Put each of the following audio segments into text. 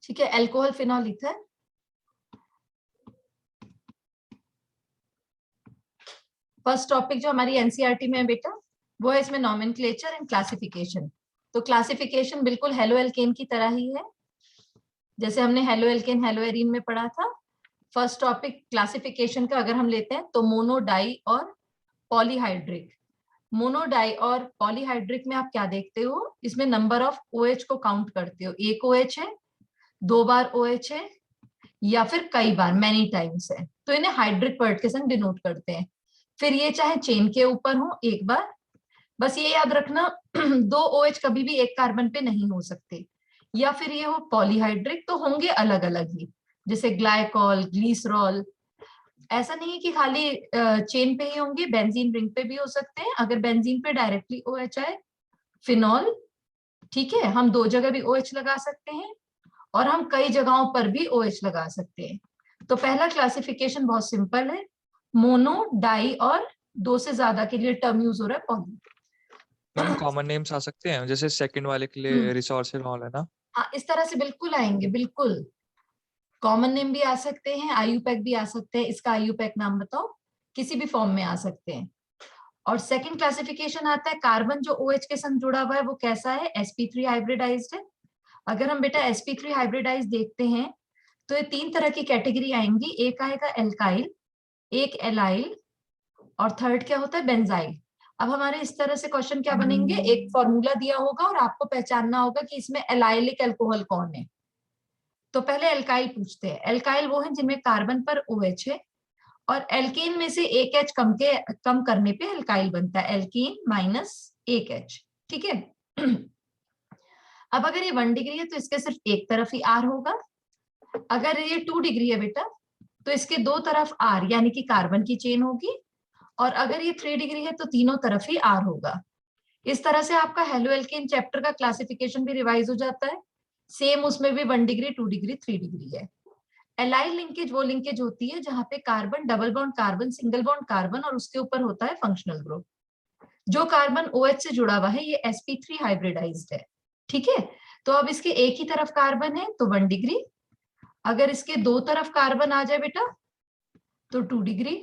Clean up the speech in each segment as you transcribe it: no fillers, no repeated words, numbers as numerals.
ठीक है, alcohol, phenol, ether. First topic जो हमारी एनसीईआरटी में है बेटा, वो है इसमें नॉमेनक्लेचर एंड क्लासिफिकेशन। तो क्लासिफिकेशन बिल्कुल हेलो एल्केन की तरह ही है, जैसे हमने हेलो एल्केन हेलो एरीन में पढ़ा था। फर्स्ट टॉपिक क्लासिफिकेशन का अगर हम लेते हैं तो मोनो, डाई और पॉलीहाइड्रिक। मोनो, डाई और पॉलीहाइड्रिक में आप क्या देखते हो, इसमें नंबर ऑफ OH को काउंट करते हो। एक OH है, 2 बार OH है, या फिर कई बार, मैनी टाइम्स है, तो इन्हें हाइड्रिक वर्ड के संग डिनोट करते हैं। फिर ये चाहे चेन के ऊपर हो एक बार, बस ये याद रखना 2 OH कभी भी एक कार्बन पे नहीं हो सकते। या फिर ये हो पॉलीहाइड्रिक तो होंगे अलग अलग ही, जैसे ग्लाइकॉल, ग्लीसरॉल। ऐसा नहीं है कि खाली चेन पे ही होंगे, बेंजीन रिंग पे भी हो सकते हैं। अगर बेंजीन पे डायरेक्टली OH आए, फिनॉल, ठीक है, हम 2 जगह भी OH लगा सकते हैं और हम कई जगहों पर भी OH लगा सकते हैं। तो पहला क्लासिफिकेशन बहुत सिंपल है, मोनो, डाई और 2 से ज्यादा के लिए टर्म यूज हो रहा है पॉली। मैम कॉमन नेम्स आ सकते हैं, जैसे सेकंड वाले के लिए रिसोर्सिनॉल है ना। हाँ, इस तरह से बिल्कुल आएंगे, बिल्कुल कॉमन नेम भी आ सकते हैं, आयुपैक भी आ सकते हैं। इसका आयुपैक नाम बताओ, किसी भी फॉर्म में आ सकते हैं। और सेकंड क्लासिफिकेशन आता है कार्बन जो OH के संग जुड़ा हुआ है वो कैसा है, sp3 हाइब्रिडाइज्ड है। अगर हम बेटा sp3 हाइब्रिडाइज देखते हैं तो ये 3 तरह की कैटेगरी आएंगी। एक आएगा एल्काइल, एक एलाइल, और थर्ड क्या होता है, बेंजाइल। अब हमारे इस तरह से क्वेश्चन क्या बनेंगे, एक फॉर्मूला दिया होगा और आपको पहचानना होगा कि इसमें एलाइलिक अल्कोहल कौन है। तो पहले एल्काइल पूछते हैं। एल्काइल वो है जिनमें कार्बन पर OH है, और एल्कीन में से एक H कम करने पे एल्काइल बनता है, एल्कीन माइनस एक H। ठीक है। अब अगर ये 1 डिग्री है तो इसके सिर्फ एक तरफ ही R होगा। अगर ये 2 डिग्री है बेटा तो इसके 2 तरफ R यानी कि कार्बन की चेन होगी, और अगर ये 3 डिग्री है तो तीनों तरफ ही R होगा। इस तरह से आपका हेलो एल्केन चैप्टर का क्लासिफिकेशन भी रिवाइज हो जाता है। सेम उसमें भी 1 डिग्री, 2 डिग्री, 3 डिग्री है। एलाइल लिंकेज वो लिंकेज होती है जहां पे carbon double bond carbon, single bond carbon, और उसके ऊपर होता है फंक्शनल ग्रुप। जो कार्बन OH से जुड़ा हुआ है ये sp3 हाइब्रिडाइज्ड है। ठीक है, तो अब इसके एक ही तरफ कार्बन है तो 1 डिग्री, अगर इसके 2 तरफ कार्बन आ जाए बेटा तो 2 डिग्री,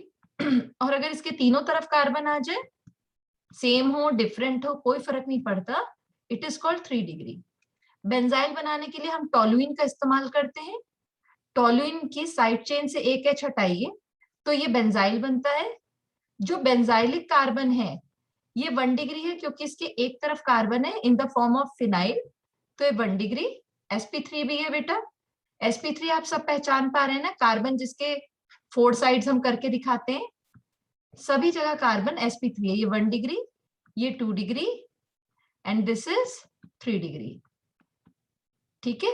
और अगर इसके तीनों तरफ कार्बन आ जाए, सेम हो डिफरेंट हो कोई फर्क नहीं पड़ता, it is called 3 degree. Benzyl बनाने के लिए हम टोलुइन का इस्तेमाल करते हैं। टोलुइन की साइड चेन से एक H हटाइए तो ये बेंजाइल बनता है। जो बेंजाइलिक कार्बन है ये 1 डिग्री है क्योंकि इसके एक तरफ कार्बन है in the form of phenyl, तो ये 1 डिग्री। sp3 भी है बेटा। sp3 आप सब पहचान पा रहे हैं ना, कार्बन जिसके 4 साइड्स हम करके दिखाते हैं, सभी जगह कार्बन sp3 है। ये 1 डिग्री, ये 2 degree, and this is 3 degree. ठीक है,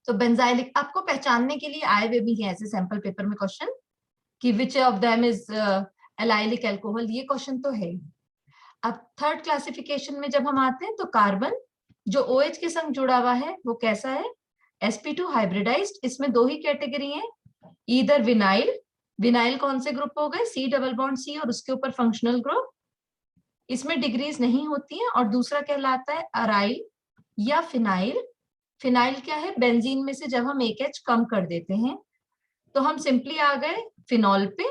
तो बेंजाइलिक आपको पहचानने के लिए आए हुए भी हैं ऐसे सैंपल पेपर में क्वेश्चन कि which of them is allylic alcohol, ये क्वेश्चन तो है ही। अब थर्ड क्लासिफिकेशन में जब हम आते हैं तो कार्बन जो OH के संग जुड़ा हुआ है वो कैसा है, sp2 हाइब्रिडाइज्ड। इसमें 2 ही कैटेगरी है, ईदर विनाइल, विनाइल कौन से ग्रुप हो गए, C डबल बॉन्ड C और उसके ऊपर फंक्शनल ग्रुप, इसमें डिग्रीज नहीं होती है, और दूसरा कहलाता है अराइल या फिनाइल। फिनाइल क्या है, बेंजीन में से जब हम एक H कम कर देते हैं तो हम सिंपली आ गए फिनॉल पे।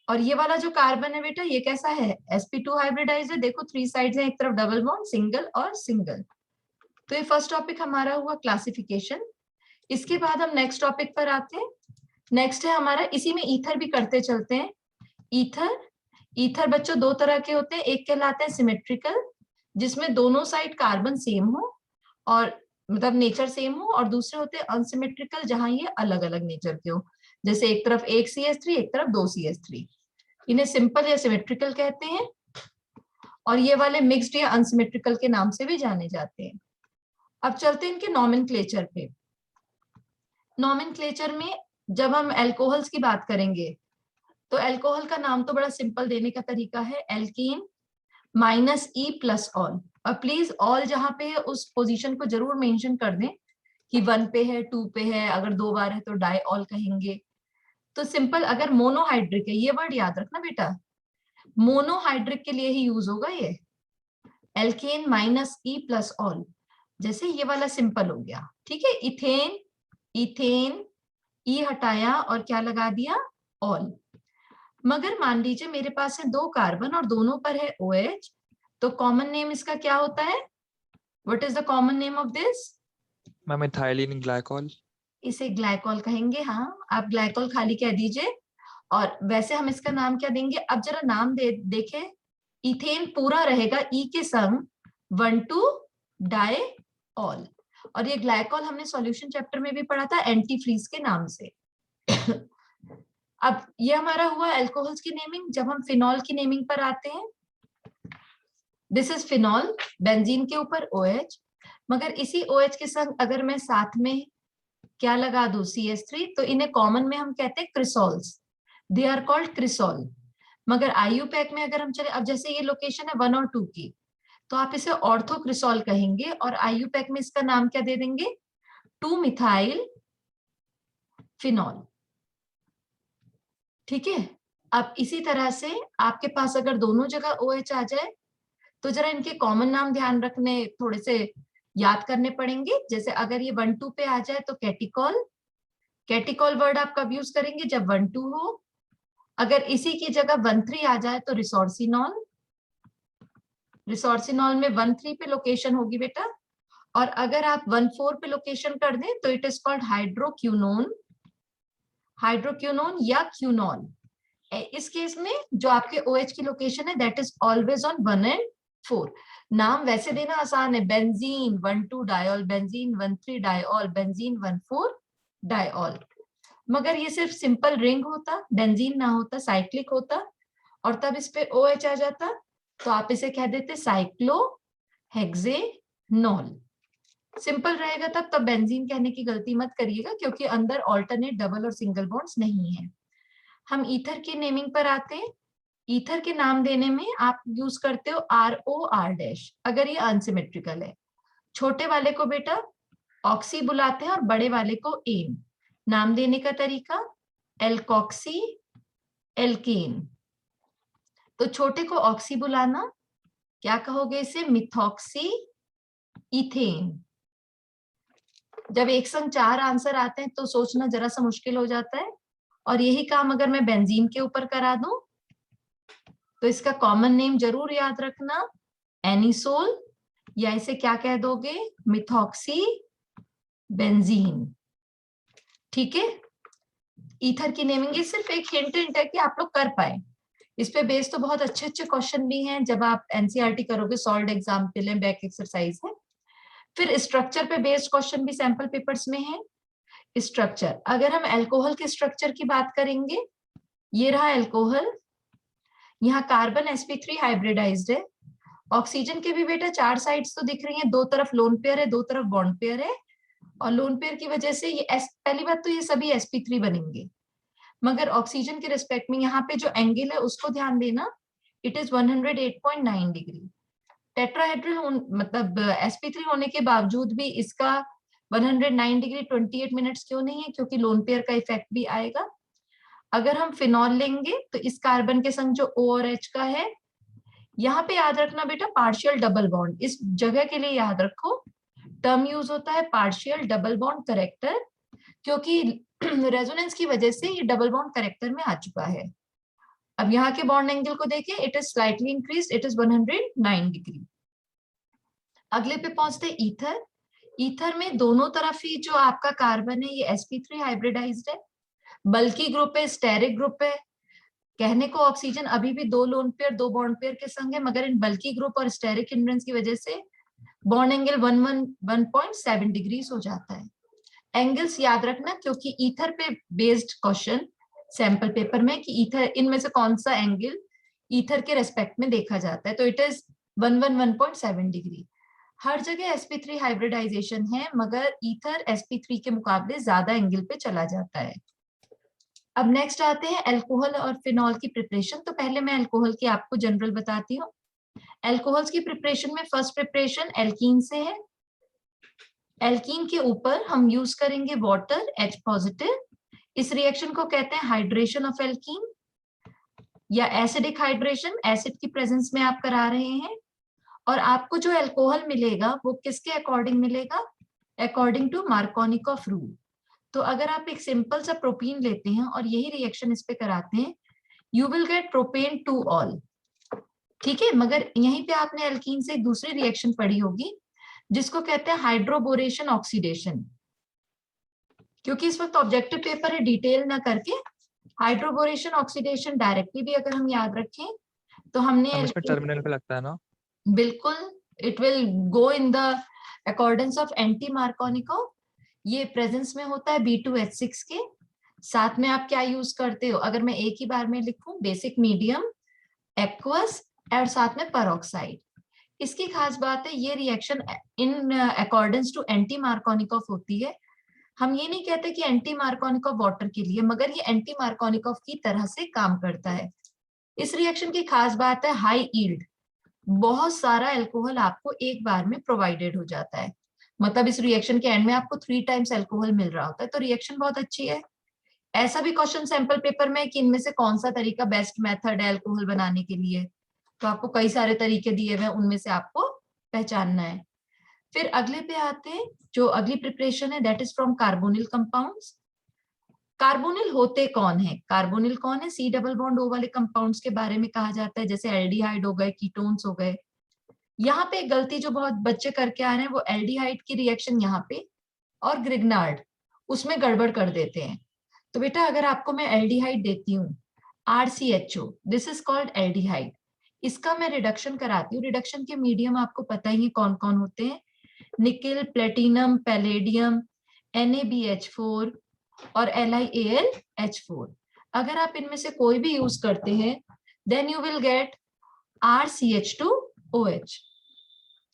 और ये वाला जो कार्बन है बेटा ये कैसा है, sp2 हाइब्रिडाइज है। देखो 3 साइड्स हैं, एक तरफ डबल बॉन्ड, सिंगल और सिंगल। तो ये फर्स्ट टॉपिक हमारा हुआ क्लासिफिकेशन। इसके बाद हम नेक्स्ट टॉपिक पर आते हैं। नेक्स्ट है हमारा, इसी में ईथर भी करते चलते हैं। ईथर, ईथर बच्चों 2 तरह के होते हैं, एक कहलाते हैं सिमेट्रिकल जिसमें दोनों साइड कार्बन सेम हो और मतलब नेचर सेम हो, और दूसरे होते हैं अनसिमेट्रिकल जहां ये अलग अलग नेचर के हो, जैसे एक तरफ एक CH3 एक तरफ 2 CH3। इन्हें सिंपल या सिमेट्रिकल कहते हैं, और ये वाले मिक्स्ड या अनसिमेट्रिकल के नाम से भी जाने जाते हैं। अब चलते हैं इनके नॉमेनक्लेचर पे। नॉमेनक्लेचर में जब हम अल्कोहल्स की बात करेंगे तो अल्कोहल का नाम तो बड़ा सिंपल देने का तरीका है, alkene minus E plus all. और प्लीज ऑल जहां पे है उस पोजीशन को जरूर मेंशन कर दें कि 1 पे है, 2 पे है, अगर 2 बार है तो डाई ऑल कहेंगे। तो सिंपल, अगर मोनोहाइड्रिक है, ये वर्ड याद रखना बेटा, मोनोहाइड्रिक के लिए ही यूज होगा ये, alkane minus E plus ol. जैसे ये वाला सिंपल हो गया, ठीक है। इथेन, इथेन, ई हटाया और क्या लगा दिया, ऑल। मगर मान लीजिए मेरे पास है 2 कार्बन और दोनों पर है OH, तो कॉमन नेम इसका क्या होता है? What is the common name of this? Ma'am ethylene glycol. इसे ग्लाइकॉल कहेंगे, हाँ, आप ग्लाइकॉल खाली कह दीजिए। और वैसे हम इसका नाम क्या देंगे, अब जरा नाम देखे। इथेन पूरा रहेगा ई के संग 1,2-डाई-ऑल, और ये ग्लाइकॉल हमने सॉल्यूशन चैप्टर में भी पढ़ा था एंटी फ्रीज के नाम से। अब ये हमारा हुआ अल्कोहल्स की नेमिंग। जब हम फिनॉल की नेमिंग पर आते हैं, दिस इज फिनॉल, बेंजीन के ऊपर OH, मगर इसी OH के संग अगर मैं साथ में क्या लगा दूं, CH3, तो इन्हें कॉमन में हम कहते हैं क्रिसॉल्स, दे आर कॉल्ड क्रिसॉल। मगर IUPAC में अगर हम चले, अब जैसे ये लोकेशन है 1 और 2 की, तो आप इसे ऑर्थोक्रिसॉल कहेंगे, और IUPAC में इसका नाम क्या दे देंगे, 2-मिथाइल फिनॉल, ठीक है। अब इसी तरह से आपके पास अगर दोनों जगह OH आ जाए, तो जरा इनके कॉमन नाम ध्यान रखने, थोड़े से याद करने पड़ेंगे। जैसे अगर ये 1-2 पे आ जाए तो कैटिकॉल, कैटिकॉल वर्ड आप कब यूज करेंगे, जब 1-2 हो। अगर इसी की जगह 1-3 आ जाए तो रिसोर्सिनॉल, रिसोर्सिनॉल में 1-3 पे लोकेशन होगी बेटा। और अगर आप 1-4 पे लोकेशन कर दें तो it is called hydroquinone, hydroquinone या क्यूनॉल। इस केस में जो आपके OH की लोकेशन है that is always on 1 and 4। नाम वैसे देना आसान है, benzene one two diol, benzene 1,3 diol, benzene 1,4 diol. मगर ये सिर्फ सिंपल रिंग होता, बेंजीन ना होता, साइक्लिक होता, और तब इस पे OH आ जाता, तो आप इसे कह देते साइक्लोहेक्सेनॉल। सिंपल रहेगा तब बेंजीन कहने की गलती मत करिएगा, क्योंकि अंदर ऑल्टरनेट डबल और सिंगल बॉन्ड्स नहीं है। हम ईथर की नेमिंग पर आते हैं। ईथर के नाम देने में आप यूज करते हो ROR-, अगर ये अनसिमेट्रिकल है। छोटे वाले को बेटा ऑक्सी बुलाते हैं और बड़े वाले को एन। नाम देने का तरीका एल्कोक्सी एल्केन। तो छोटे को ऑक्सी बुलाना, क्या कहोगे इसे, मिथॉक्सी इथेन। जब एक संग 4 आंसर आते हैं तो सोचना जरा सा मुश्किल हो जाता है, और यही काम अगर मैं बेंजीन के ऊपर करा दूं तो इसका कॉमन नेम जरूर याद रखना, एनिसोल, या इसे क्या कह दोगे, मिथॉक्सी बेंजीन, ठीक है। ईथर की नेमिंग, ये सिर्फ एक हिंट है कि आप लोग कर पाए। इस पे बेस तो बहुत अच्छे अच्छे क्वेश्चन भी हैं जब आप NCERT करोगे, सॉल्ड एग्जाम के लिए बैक एक्सरसाइज है। फिर स्ट्रक्चर पे बेस्ड क्वेश्चन भी सैंपल पेपर्स में है। स्ट्रक्चर, अगर हम अल्कोहल के स्ट्रक्चर की बात करेंगे, ये रहा अल्कोहल, यहाँ कार्बन sp3 हाइब्रिडाइज्ड है। ऑक्सीजन के भी बेटा 4 साइड्स तो दिख रही हैं, 2 तरफ लोन पेयर है, 2 तरफ बॉन्ड पेयर है, और लोन पेयर की वजह से ये पहली बात तो ये सभी sp3 बनेंगे। मगर ऑक्सीजन के रिस्पेक्ट में यहाँ पे जो एंगल है उसको ध्यान देना, इट इज 108.9 डिग्री। टेट्राहेड्रल मतलब sp3 होने के बावजूद भी इसका 109 डिग्री 28 मिनट्स क्यों नहीं है, क्योंकि लोन पेयर का इफेक्ट भी आएगा। अगर हम फिनॉल लेंगे तो इस कार्बन के संग जो O और H का है, यहाँ पे याद रखना बेटा पार्शियल डबल बॉन्ड, इस जगह के लिए याद रखो टर्म यूज होता है पार्शियल डबल बॉन्ड करेक्टर, क्योंकि रेजोनेंस की वजह से ये डबल बॉन्ड करेक्टर में आ चुका है। अब यहाँ के बॉन्ड एंगल को देखें, it is slightly increase, it is 109 degree. अगले पे पहुंचते ईथर। ईथर में दोनों तरफ ही जो आपका कार्बन है ये sp3 हाइब्रिडाइज्ड है, बल्कि ग्रुप है, स्टेरिक ग्रुप है। कहने को ऑक्सीजन अभी भी 2 लोन पेयर 2 बॉन्ड पेयर के संग है, मगर इन बल्कि ग्रुप और स्टेरिक हिंड्रेंस की वजह से बॉन्ड एंगल 1.7 डिग्रीज हो जाता है। एंगल्स याद रखना, क्योंकि ईथर पे बेस्ड क्वेश्चन सैंपल पेपर में कि ईथर इनमें से कौन सा एंगल ईथर के रेस्पेक्ट में देखा जाता है, तो इट इज 1.7 डिग्री। हर जगह sp3 हाइब्रिडाइजेशन है, मगर ईथर sp3 के मुकाबले ज्यादा एंगल पे चला जाता है। अब नेक्स्ट आते हैं अल्कोहल और फिनॉल की प्रिपरेशन। तो पहले मैं अल्कोहल की आपको जनरल बताती हूँ। अल्कोहल्स की प्रिपरेशन में फर्स्ट प्रिपरेशन एल्कीन से है। एल्कीन के ऊपर हम यूज करेंगे वाटर H पॉजिटिव। इस रिएक्शन को कहते हैं हाइड्रेशन ऑफ एल्कीन या एसिडिक हाइड्रेशन, एसिड की प्रेजेंस में आप करा रहे हैं। और आपको जो अल्कोहल मिलेगा वो किसके अकॉर्डिंग मिलेगा? According to Markovnikov rule. तो अगर आप एक सिंपल सा प्रोपीन लेते हैं और यही रिएक्शन इस पे कराते हैं, you will gate propane two all. ठीक है, मगर यहीं पे आपने एल्कीन से एक दूसरी रिएक्शन पढ़ी होगी जिसको कहते हैं हाइड्रोबोरेशन ऑक्सीडेशन। क्योंकि इस वक्त ऑब्जेक्टिव पेपर है, डिटेल ना करके हाइड्रोबोरेशन ऑक्सीडेशन डायरेक्टली भी अगर हम याद रखें तो हमने हम इसमें टर्मिनल पे लगता है ना? बिल्कुल, it will go in the accordance of anti Markovnikov. ये प्रेजेंस में होता है B2H6 के। साथ में आप क्या यूज करते हो? अगर मैं एक ही बार में लिखूं, बेसिक, मीडियम, एक्वस और साथ में पेरोक्साइड। इसकी खास बात है ये reaction in accordance to anti Markovnikov होती है। हम ये नहीं कहते कि एंटी मार्कोनिकॉफ वाटर के लिए, मगर ये एंटी मार्कोनिकॉफ की तरह से काम करता है। इस रिएक्शन की खास बात है हाई यील्ड, बहुत सारा अल्कोहल आपको एक बार में प्रोवाइडेड हो जाता है। मतलब इस रिएक्शन के एंड में आपको 3 टाइम्स अल्कोहल मिल रहा होता है, तो रिएक्शन बहुत अच्छी है। ऐसा भी क्वेश्चन सैंपल पेपर में कि इनमें से कौन सा तरीका बेस्ट मेथड है अल्कोहल बनाने के लिए, तो आपको कई सारे तरीके दिए हुए, उनमें से आपको पहचानना है। फिर अगले पे आते हैं, जो अगली प्रिपरेशन है that is from carbonyl compounds. Carbonyl होते कौन है? कार्बोनिल कौन है? C डबल बॉन्ड O वाले कंपाउंड्स के बारे में कहा जाता है, जैसे एल्डिहाइड हो गए, कीटोन्स हो गए। यहाँ पे एक गलती जो बहुत बच्चे करके आ रहे हैं वो एल्डिहाइड की रिएक्शन यहाँ पे और ग्रिग्नार्ड उसमें गड़बड़ कर देते हैं। तो बेटा अगर आपको मैं एल्डिहाइड देती हूँ RCHO, this is called aldehyde, इसका मैं रिडक्शन कराती हूँ। रिडक्शन के मीडियम आपको पता ही है कौन कौन होते हैं, निकेल, प्लेटिनम, पैलेडियम, NaBH4 और LiAlH4। अगर आप इनमें से कोई भी यूज करते हैं then you will get RCH2OH,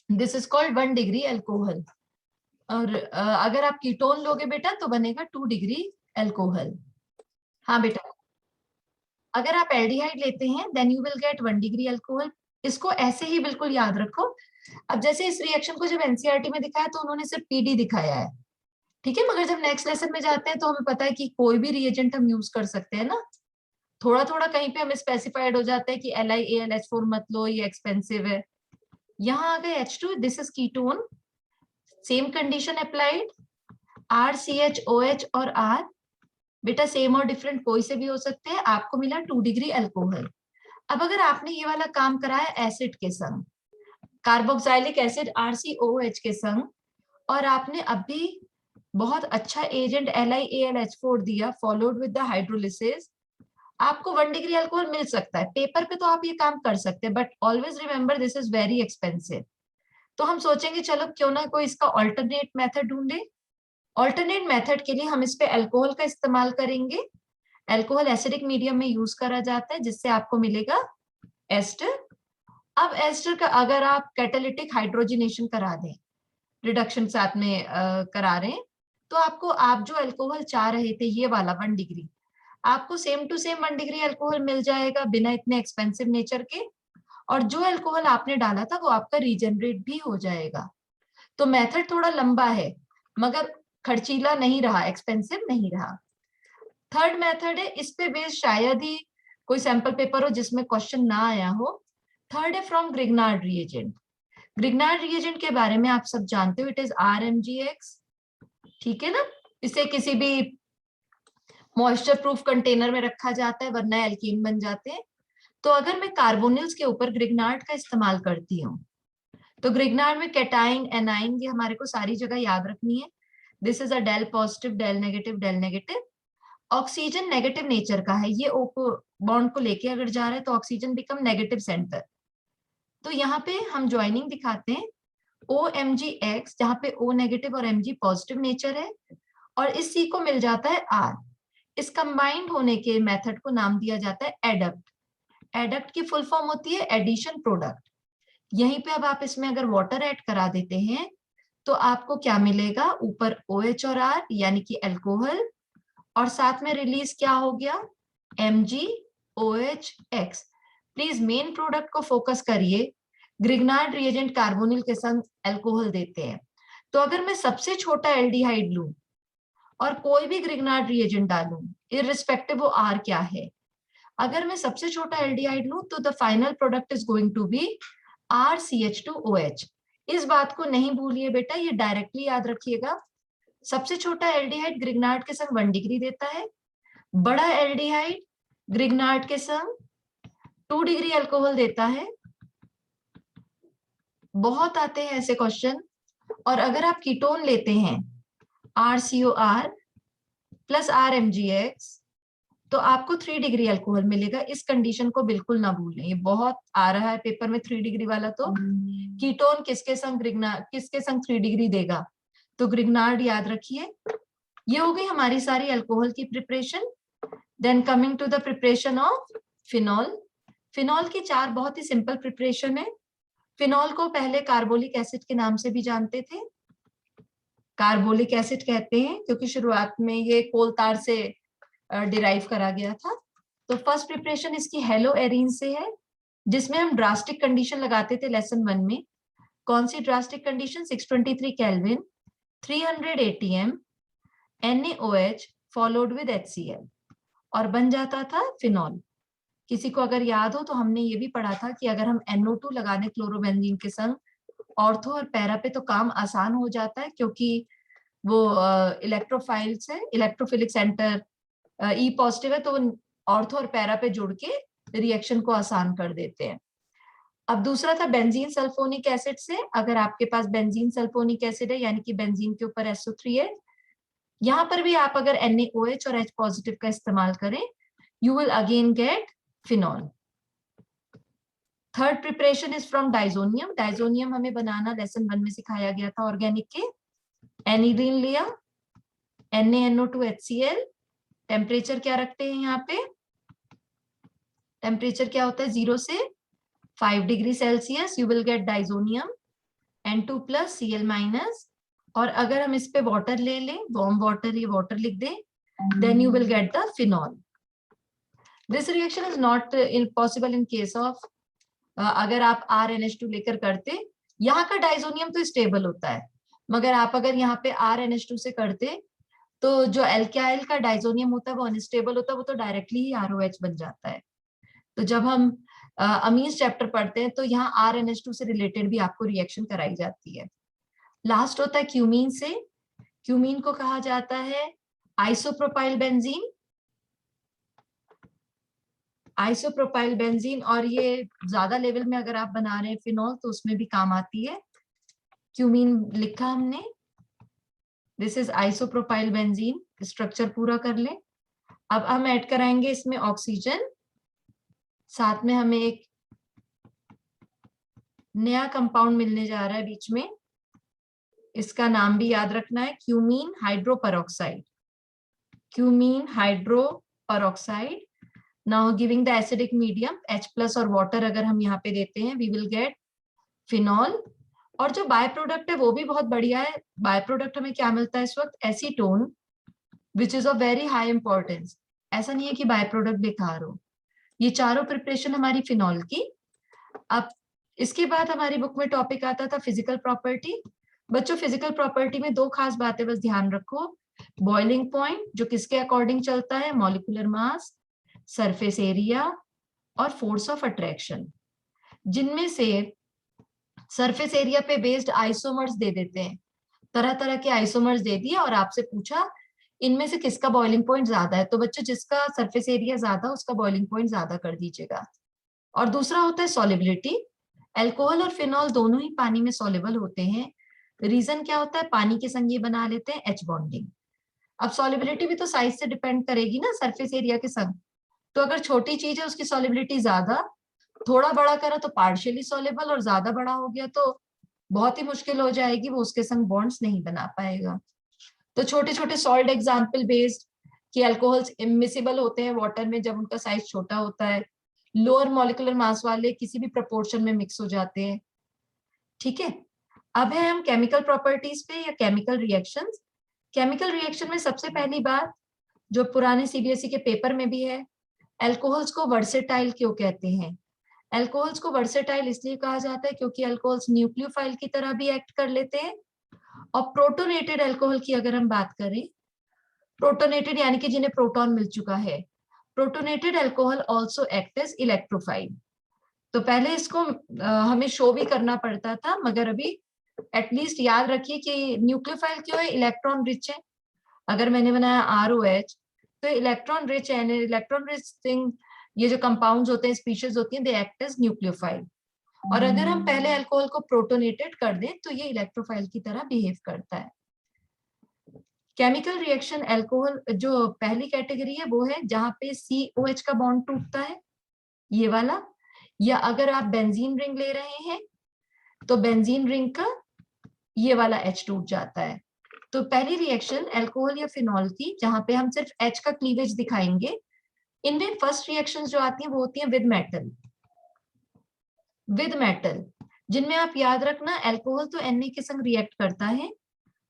this is called 1 degree alcohol. और अगर आप कीटोन लोगे बेटा तो बनेगा 2 डिग्री अल्कोहल। हाँ बेटा, अगर आप एल्डिहाइड लेते हैं then you will get 1 degree alcohol. इसको ऐसे ही बिल्कुल याद रखो। अब जैसे इस रिएक्शन को जब एनसीईआरटी में दिखाया तो उन्होंने सिर्फ PD दिखाया है, ठीक है, मगर जब नेक्स्ट लेसन में जाते हैं तो हमें पता है कि कोई भी रिएजेंट हम यूज कर सकते हैं ना। थोड़ा थोड़ा कहीं पे हमें स्पेसिफाइड हो जाता है कि LiAlH4 मत लो, ये एक्सपेंसिव है। यहाँ आ गए H2, this is ketone, same condition applied, RCHOH और R, बेटा सेम और डिफरेंट कोई से भी हो सकते हैं, आपको मिला 2 डिग्री अल्कोहल। अब अगर आपने ये वाला काम कराया एसिड के संग, कार्बोक्सिलिक एसिड RCOH के संग, और आपने अभी बहुत अच्छा एजेंट LiAlH4 दिया फॉलोड विद द हाइड्रोलिसिस, आपको 1 डिग्री अल्कोहल मिल सकता है। पेपर पे तो आप ये काम कर सकते हैं, but always remember this is very expensive. तो हम सोचेंगे चलो क्यों ना कोई इसका ऑल्टरनेट मेथड ढूंढे। ऑल्टरनेट मेथड के लिए हम इस पे अल्कोहल का इस्तेमाल करेंगे। अल्कोहल एसिडिक मीडियम में यूज करा जाता है, जिससे आपको मिलेगा एस्टर। अब एस्टर का अगर आप कैटालिटिक हाइड्रोजनेशन करा दें, रिडक्शन साथ में करा रहे हैं, तो आपको, आप जो अल्कोहल चाह रहे थे ये वाला 1 डिग्री, आपको same to same 1 degree alcohol मिल जाएगा बिना इतने एक्सपेंसिव नेचर के। और जो अल्कोहल आपने डाला था वो आपका रीजनरेट भी हो जाएगा। तो मेथड थोड़ा लंबा है मगर खर्चीला नहीं रहा, एक्सपेंसिव नहीं रहा। थर्ड मेथड है, इस पे बेस्ड शायद ही कोई सैंपल पेपर हो जिसमें क्वेश्चन ना आया हो। थर्ड है from Grignard reagent. Grignard reagent के बारे में आप सब जानते हो, इट इज RMgX, ठीक है ना। इसे किसी भी मॉइस्चर प्रूफ कंटेनर में रखा जाता है वरना एल्कीन बन जाते हैं। तो अगर मैं कार्बोनिल्स के ऊपर ग्रिग्नार्ड का इस्तेमाल करती हूँ तो ग्रिग्नार्ड में कैटाइन, एनाइन, ये हमारे को सारी जगह याद रखनी है। This is a del positive, del negative, del negative. Oxygen negative nature का है, ये O को बॉन्ड को लेके अगर जा रहा है तो ऑक्सीजन बिकम नेगेटिव सेंटर। तो यहाँ पे हम ज्वाइनिंग दिखाते हैं OMgX, जहाँ पे O नेगेटिव और Mg पॉजिटिव नेचर है, और इस C को मिल जाता है R। इस कंबाइंड होने के मेथड को नाम दिया जाता है एडप्ट। एडप्ट की फुल फॉर्म होती है एडिशन प्रोडक्ट। यहीं पे अब आप इसमें अगर वाटर ऐड करा देते हैं तो आपको क्या मिलेगा, ऊपर OH और R यानी कि अल्कोहल, और साथ में रिलीज क्या हो गया, MgOH। प्लीज मेन प्रोडक्ट को फोकस करिए। ग्रिग्नार्ड रिएजेंट कार्बोनिल के संग अल्कोहल देते हैं, तो अगर मैं सबसे छोटा एल्डिहाइड लूं और कोई भी ग्रिग्नार्ड रिएजेंट डालूं, इररिस्पेक्टिव वो R क्या है, अगर मैं सबसे छोटा एल्डिहाइड लूं तो the final product is going to be RCH2OH। इस बात को नहीं भूलिए बेटा, ये डायरेक्टली याद रखिएगा। सबसे छोटा एल्डिहाइड ग्रिग्नार्ड के संग 1 डिग्री देता है, बड़ा एल्डिहाइड ग्रिग्नार्ड के संग 2 डिग्री अल्कोहल देता है। बहुत आते हैं ऐसे क्वेश्चन। और अगर आप कीटोन लेते हैं RCOR प्लस RMGX तो आपको 3 डिग्री अल्कोहल मिलेगा। इस कंडीशन को बिल्कुल ना भूलें, ये बहुत आ रहा है पेपर में 3 डिग्री वाला। तो कीटोन किसके संग 3 डिग्री देगा, तो ग्रिग्नार्ड याद रखिए। ये हो गई हमारी सारी अल्कोहल की preparation. Then coming to the preparation of phenol. Phenol की 4 बहुत ही सिंपल प्रिपरेशन है। फिनॉल को पहले कार्बोलिक एसिड के नाम से भी जानते थे, कार्बोलिक एसिड कहते हैं क्योंकि शुरुआत में ये कोल तार से डिराइव करा गया था। तो फर्स्ट प्रिपरेशन इसकी हेलो एरीन से है, जिसमें हम ड्रास्टिक कंडीशन लगाते थे लेसन 1 में। कौन सी drastic condition? 623 kelvin, 300 ATM, NaOH followed with HCl और बन जाता था फिनॉल। किसी को अगर याद हो तो हमने ये भी पढ़ा था कि अगर हम NO2 लगा दें क्लोरोबेंजीन के संग ऑर्थो और पैरा पे तो काम आसान हो जाता है, क्योंकि वो इलेक्ट्रोफाइल से इलेक्ट्रोफिलिक सेंटर E पॉजिटिव है, तो ऑर्थो और पैरा पे जुड़ के रिएक्शन को आसान कर देते हैं। अब दूसरा था बेंजीन सल्फोनिक एसिड से। अगर आपके पास बेंजीन सल्फोनिक एसिड है यानी कि बेंजीन के ऊपर SO3 है, यहां पर भी आप अगर NaOH और H पॉजिटिव का इस्तेमाल करें, you will again get phenol. Third preparation is from diazonium. Diazonium हमें बनाना लेसन 1 में सिखाया गया था ऑर्गेनिक के। एनिलीन लिया, NaNO2HCl, टेम्परेचर क्या रखते हैं यहाँ पे? टेम्परेचर क्या होता है? 0 से 5 degree Celsius. You will gate diazonium N2 plus Cl-। और अगर हम इस पे वाटर ले लें, वार्म वाटर, ये वाटर लिख दें, then you will get the phenol. This reaction is not possible in case of अगर आप RNH2 लेकर करते। यहाँ का डाइजोनियम तो स्टेबल होता है, मगर आप अगर यहाँ पे RNH2 से करते तो जो एल्काइल का डाइजोनियम होता है वो अनस्टेबल होता है, वो तो डायरेक्टली ही ROH बन जाता है। तो जब हम अमीन्स चैप्टर पढ़ते हैं तो यहाँ RNH2 से रिलेटेड भी आपको रिएक्शन कराई जाती है। लास्ट होता है क्यूमीन से। क्यूमीन को कहा जाता है आइसोप्रोपाइल बेंजीन। आइसोप्रोपाइल बेंजीन, और ये ज्यादा लेवल में अगर आप बना रहे हैं फिनॉल तो उसमें भी काम आती है। क्यूमीन लिखा हमने, this is isopropyl benzene. Structure पूरा कर ले। अब हम ऐड कराएंगे इसमें ऑक्सीजन, साथ में हमें एक नया कंपाउंड मिलने जा रहा है बीच में। इसका नाम भी याद रखना है, cumene hydroperoxide. Cumene hydroperoxide. Now giving the acidic medium H plus और वाटर अगर हम यहाँ पे देते हैं, वी विल गेट फिनॉल। और जो बाय प्रोडक्ट है वो भी बहुत बढ़िया है। बाय प्रोडक्ट हमें क्या मिलता है इस वक्त? Acetone, which is of very high importance. ऐसा नहीं है कि बाय प्रोडक्ट बेकार हो। ये चारों प्रिपरेशन हमारी फिनॉल की। अब इसके बाद हमारी बुक में टॉपिक आता था फिजिकल प्रॉपर्टी। बच्चों, फिजिकल प्रॉपर्टी में 2 खास बातें बस ध्यान रखो। बॉइलिंग पॉइंट जो किसके अकॉर्डिंग चलता है? मॉलिक्यूलर मास, सरफेस एरिया और फोर्स ऑफ अट्रैक्शन। जिनमें से सरफेस एरिया पे बेस्ड आइसोमर्स दे देते हैं, तरह तरह के आइसोमर्स दे दिए और आपसे पूछा इनमें से किसका बॉइलिंग पॉइंट ज्यादा है, तो बच्चों जिसका सरफेस एरिया ज्यादा उसका बॉइलिंग पॉइंट ज्यादा कर दीजिएगा। और दूसरा होता है सॉलिबिलिटी। अल्कोहल और फिनॉल दोनों ही पानी में सॉल्युबल होते हैं। रीजन क्या होता है? पानी के संग ये बना लेते हैं H बॉन्डिंग। अब सॉलिबिलिटी भी तो साइज से डिपेंड करेगी ना, सरफेस एरिया के संग। तो अगर छोटी चीज है उसकी सॉलिबिलिटी ज्यादा, थोड़ा बड़ा करा तो पार्शियली सॉल्युबल, और ज्यादा बड़ा हो गया तो बहुत ही मुश्किल हो जाएगी, वो उसके संग बॉन्ड्स नहीं बना पाएगा। तो छोटे छोटे सॉल्ट एग्जाम्पल बेस्ड कि अल्कोहल्स इमिसिबल होते हैं वाटर में जब उनका साइज छोटा होता है। लोअर मॉलिक्यूलर मास वाले किसी भी प्रोपोर्शन में मिक्स हो जाते हैं। ठीक है, अब है हम केमिकल प्रॉपर्टीज पे या केमिकल रिएक्शंस। केमिकल रिएक्शन में सबसे पहली बात जो पुराने CBSE के पेपर में भी है, अल्कोहल्स को वर्सेटाइल क्यों कहते हैं? अल्कोहल्स को वर्सेटाइल इसलिए कहा जाता है क्योंकि अल्कोहल्स न्यूक्लियोफाइल की तरह भी एक्ट कर लेते हैं। और प्रोटोनेटेड अल्कोहल की अगर हम बात करें, प्रोटोनेटेड यानी कि जिन्हें प्रोटॉन मिल चुका है, protonated alcohol also act as electrophile. तो पहले इसको हमें शो भी करना पड़ता था, मगर अभी एटलीस्ट याद रखिए कि न्यूक्लियोफाइल क्यों है, इलेक्ट्रॉन रिच है। अगर मैंने बनाया ROH तो इलेक्ट्रॉन रिच है, इलेक्ट्रॉन रिच थिंग, ये जो कंपाउंड्स होते हैं, स्पीशीज होती हैं, दे एक्ट एज न्यूक्लियोफाइल। और अगर हम पहले अल्कोहल को प्रोटोनेटेड कर दें तो ये इलेक्ट्रोफाइल की तरह बिहेव करता है। केमिकल रिएक्शन अल्कोहल जो पहली कैटेगरी है वो है जहां पे COH का बॉन्ड टूटता है, ये वाला, या अगर आप बेंजीन रिंग ले रहे हैं तो बेंजीन रिंग का ये वाला H टूट जाता है। तो पहली रिएक्शन अल्कोहल या फिनॉल की, जहां पे हम सिर्फ H का क्लीवेज दिखाएंगे, इनमें फर्स्ट रिएक्शंस जो आती हैं वो होती हैं विद मेटल, जिनमें आप याद रखना अल्कोहल तो Na के संग रिएक्ट करता है,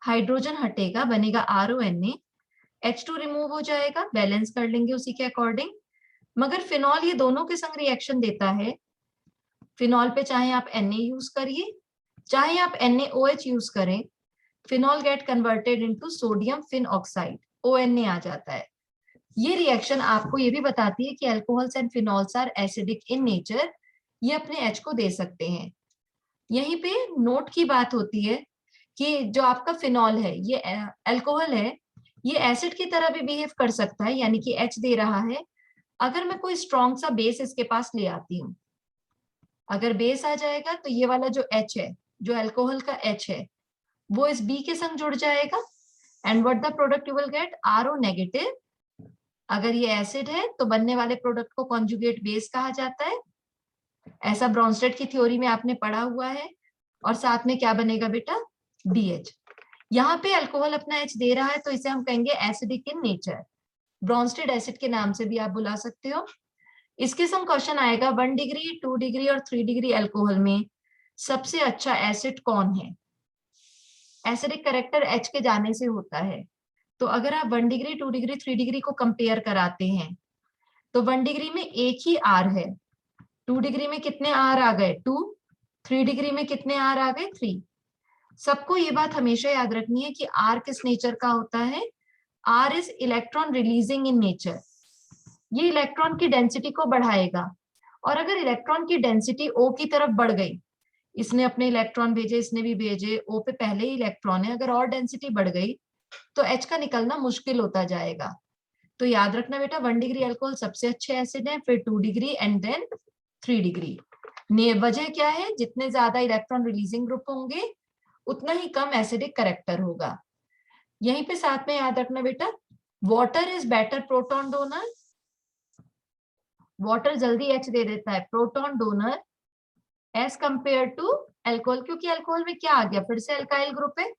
हाइड्रोजन हटेगा, बनेगा RONA, H2 रिमूव हो जाएगा, बैलेंस कर लेंगे उसी के अकॉर्डिंग। मगर फिनॉल ये दोनों के संग रिएक्शन देता है। फिनॉल पे चाहे आप Na यूज करिए, चाहे आप NaOH यूज करें, phenol get converted into sodium phenoxide, ONA आ जाता है। ये रिएक्शन आपको ये भी बताती है कि alcohols and phenols are acidic in nature, ये अपने H को दे सकते हैं। यहीं पे नोट की बात होती है कि जो आपका फिनॉल है, ये अल्कोहल है, ये एसिड की तरह भी बिहेव कर सकता है, यानी कि H दे रहा है। अगर मैं कोई स्ट्रॉन्ग सा बेस इसके पास ले आती हूँ, अगर बेस आ जाएगा तो ये वाला जो H है, जो अल्कोहल का H है, वो इस B के संग जुड़ जाएगा, and what the product you will gate, RO negative. अगर ये एसिड है तो बनने वाले प्रोडक्ट को कॉन्जुगेट बेस कहा जाता है, ऐसा ब्रॉन्स्टेड की थ्योरी में आपने पढ़ा हुआ है। और साथ में क्या बनेगा बेटा, BH। यहाँ पे अल्कोहल अपना H दे रहा है तो इसे हम कहेंगे acidic in nature, Brønsted acid के नाम से भी आप बुला सकते हो। इसके संग क्वेश्चन आएगा 1 डिग्री, 2 डिग्री और 3 डिग्री अल्कोहल में सबसे अच्छा एसिड कौन है। एसिडिक कैरेक्टर H के जाने से होता है। तो अगर आप 1 डिग्री, 2 डिग्री, 3 डिग्री को कंपेयर कराते हैं तो 1 डिग्री में एक ही R है, 2 डिग्री में कितने R आ गए, 2, 3 डिग्री में कितने R आ गए, 3। सबको ये बात हमेशा याद रखनी है कि R किस नेचर का होता है, R is electron releasing in nature, ये इलेक्ट्रॉन की डेंसिटी को बढ़ाएगा। और अगर इलेक्ट्रॉन की डेंसिटी O की तरफ बढ़ गई, इसने अपने इलेक्ट्रॉन भेजे, इसने भी भेजे, O पे पहले ही इलेक्ट्रॉन है, अगर और डेंसिटी बढ़ गई तो H का निकलना मुश्किल होता जाएगा। तो याद रखना बेटा, 1 डिग्री अल्कोहल सबसे अच्छे एसिड है, फिर 2 डिग्री एंड देन 3 डिग्री। वजह क्या है, जितने ज्यादा इलेक्ट्रॉन रिलीजिंग ग्रुप होंगे उतना ही कम एसिडिक करेक्टर होगा। यहीं पे साथ में याद रखना बेटा, water is better proton donor, water जल्दी H दे देता है, proton donor, as compare to alcohol, क्योंकि अल्कोहल में क्या आ गया, फिर से अल्काइल ग्रुप है,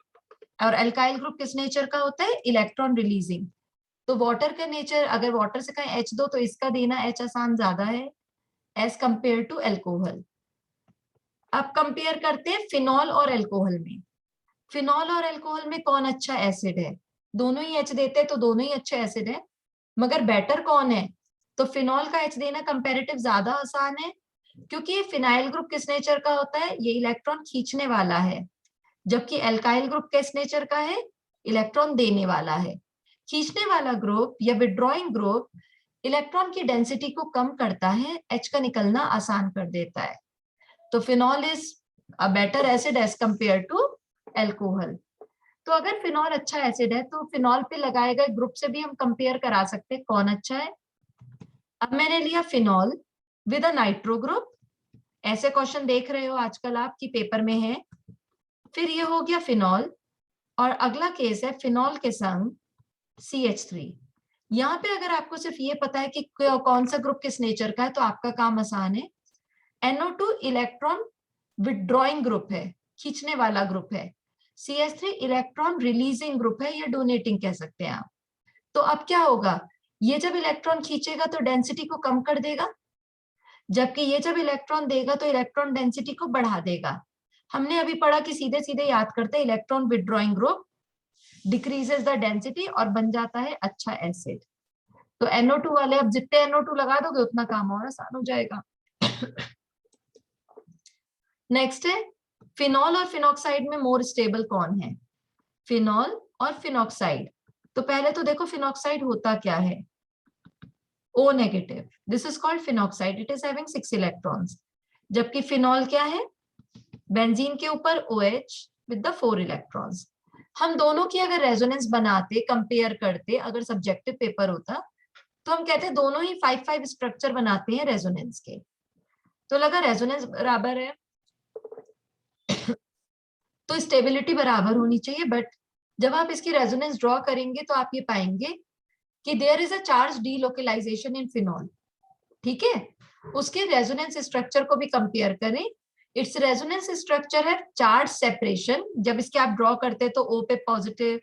और अल्काइल ग्रुप किस नेचर का होता है, इलेक्ट्रॉन रिलीजिंग। तो वाटर का नेचर, अगर वाटर से कहें H दो तो इसका देना H आसान ज्यादा है एज कंपेयर टू अल्कोहल। अब कंपेयर करते हैं फिनॉल और अल्कोहल में। फिनॉल और अल्कोहल में कौन अच्छा एसिड है, दोनों ही H देते हैं तो दोनों ही अच्छे एसिड है, मगर बेटर कौन है, तो फिनॉल का H देना कंपैरेटिव ज्यादा आसान है, क्योंकि ये फिनाइल ग्रुप किस नेचर का होता है, ये इलेक्ट्रॉन खींचने वाला है, जबकि अल्काइल ग्रुप किस नेचर का है, इलेक्ट्रॉन देने वाला है। खींचने वाला ग्रुप या विड्रॉइंग ग्रुप इलेक्ट्रॉन की डेंसिटी को कम करता है, H का निकलना आसान कर देता है। तो phenol is a better acid as compare to alcohol. तो अगर फिनॉल अच्छा एसिड है तो फिनॉल पे लगाए गए ग्रुप से भी हम कंपेयर करा सकते हैं कौन अच्छा है। अब मैंने लिया phenol with a nitro group, ऐसे क्वेश्चन देख रहे हो आजकल आपकी पेपर में है। फिर ये हो गया फिनॉल, और अगला केस है फिनॉल के संग CH3। यहाँ पे अगर आपको सिर्फ ये पता है कि कौन सा ग्रुप किस नेचर का है तो आपका काम आसान है। NO2 इलेक्ट्रॉन विड्रॉइंग ग्रुप है, खींचने वाला ग्रुप है, CH3 इलेक्ट्रॉन रिलीजिंग ग्रुप है, या डोनेटिंग कह सकते हैं आप। तो अब क्या होगा, ये जब इलेक्ट्रॉन खींचेगा तो डेंसिटी को कम कर देगा, जबकि ये जब इलेक्ट्रॉन देगा तो इलेक्ट्रॉन डेंसिटी को बढ़ा देगा। हमने अभी पढ़ा कि सीधे सीधे याद करते हैं, electron withdrawing group decreases the density और बन जाता है अच्छा एसिड। तो NO2 वाले अब जितने NO2 लगा दोगे उतना काम और आसान हो जाएगा। नेक्स्ट है फिनॉल और फिनॉक्साइड में मोर स्टेबल कौन है, फिनॉल और फिनॉक्साइड। तो पहले तो देखो फिनॉक्साइड होता क्या है, O negative, this is called phenoxide, it is having 6 electrons. जबकि फिनॉल क्या है, बेंजीन के ऊपर OH विद द 4 इलेक्ट्रॉन्स। हम दोनों की अगर रेजोनेंस बनाते, कंपेयर करते, अगर सब्जेक्टिव पेपर होता तो हम कहते हैं दोनों ही 5-5 स्ट्रक्चर बनाते हैं रेजोनेंस के। तो लगा रेजोनेंस बराबर है तो स्टेबिलिटी बराबर होनी चाहिए, बट जब आप इसकी रेजोनेंस ड्रॉ करेंगे तो आप ये पाएंगे कि there is a charge delocalization in phenol. ठीक है, उसके रेजोनेंस स्ट्रक्चर को भी कंपेयर करें। इट्स रेजोनेंस स्ट्रक्चर है चार्ज सेपरेशन। जब इसके आप ड्रॉ करते हैं तो O पे पॉजिटिव,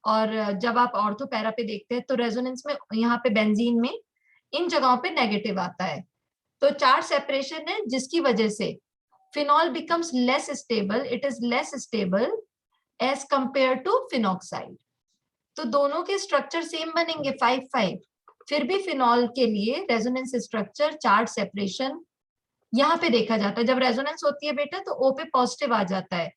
और जब आप ऑर्थो पैरा पे देखते हैं तो रेजोनेंस में यहाँ पे बेंजीन में इन जगहों पे नेगेटिव आता है। तो चार्ज सेपरेशन है जिसकी वजह से phenol becomes less stable, it is less stable as compare to phenoxide. तो दोनों के स्ट्रक्चर सेम बनेंगे 5-5, फिर भी फिनॉल के लिए रेजोनेंस स्ट्रक्चर चार्ज सेपरेशन यहाँ पे देखा जाता है। जब रेजोनेंस होती है बेटा तो O पे पॉजिटिव आ जाता है,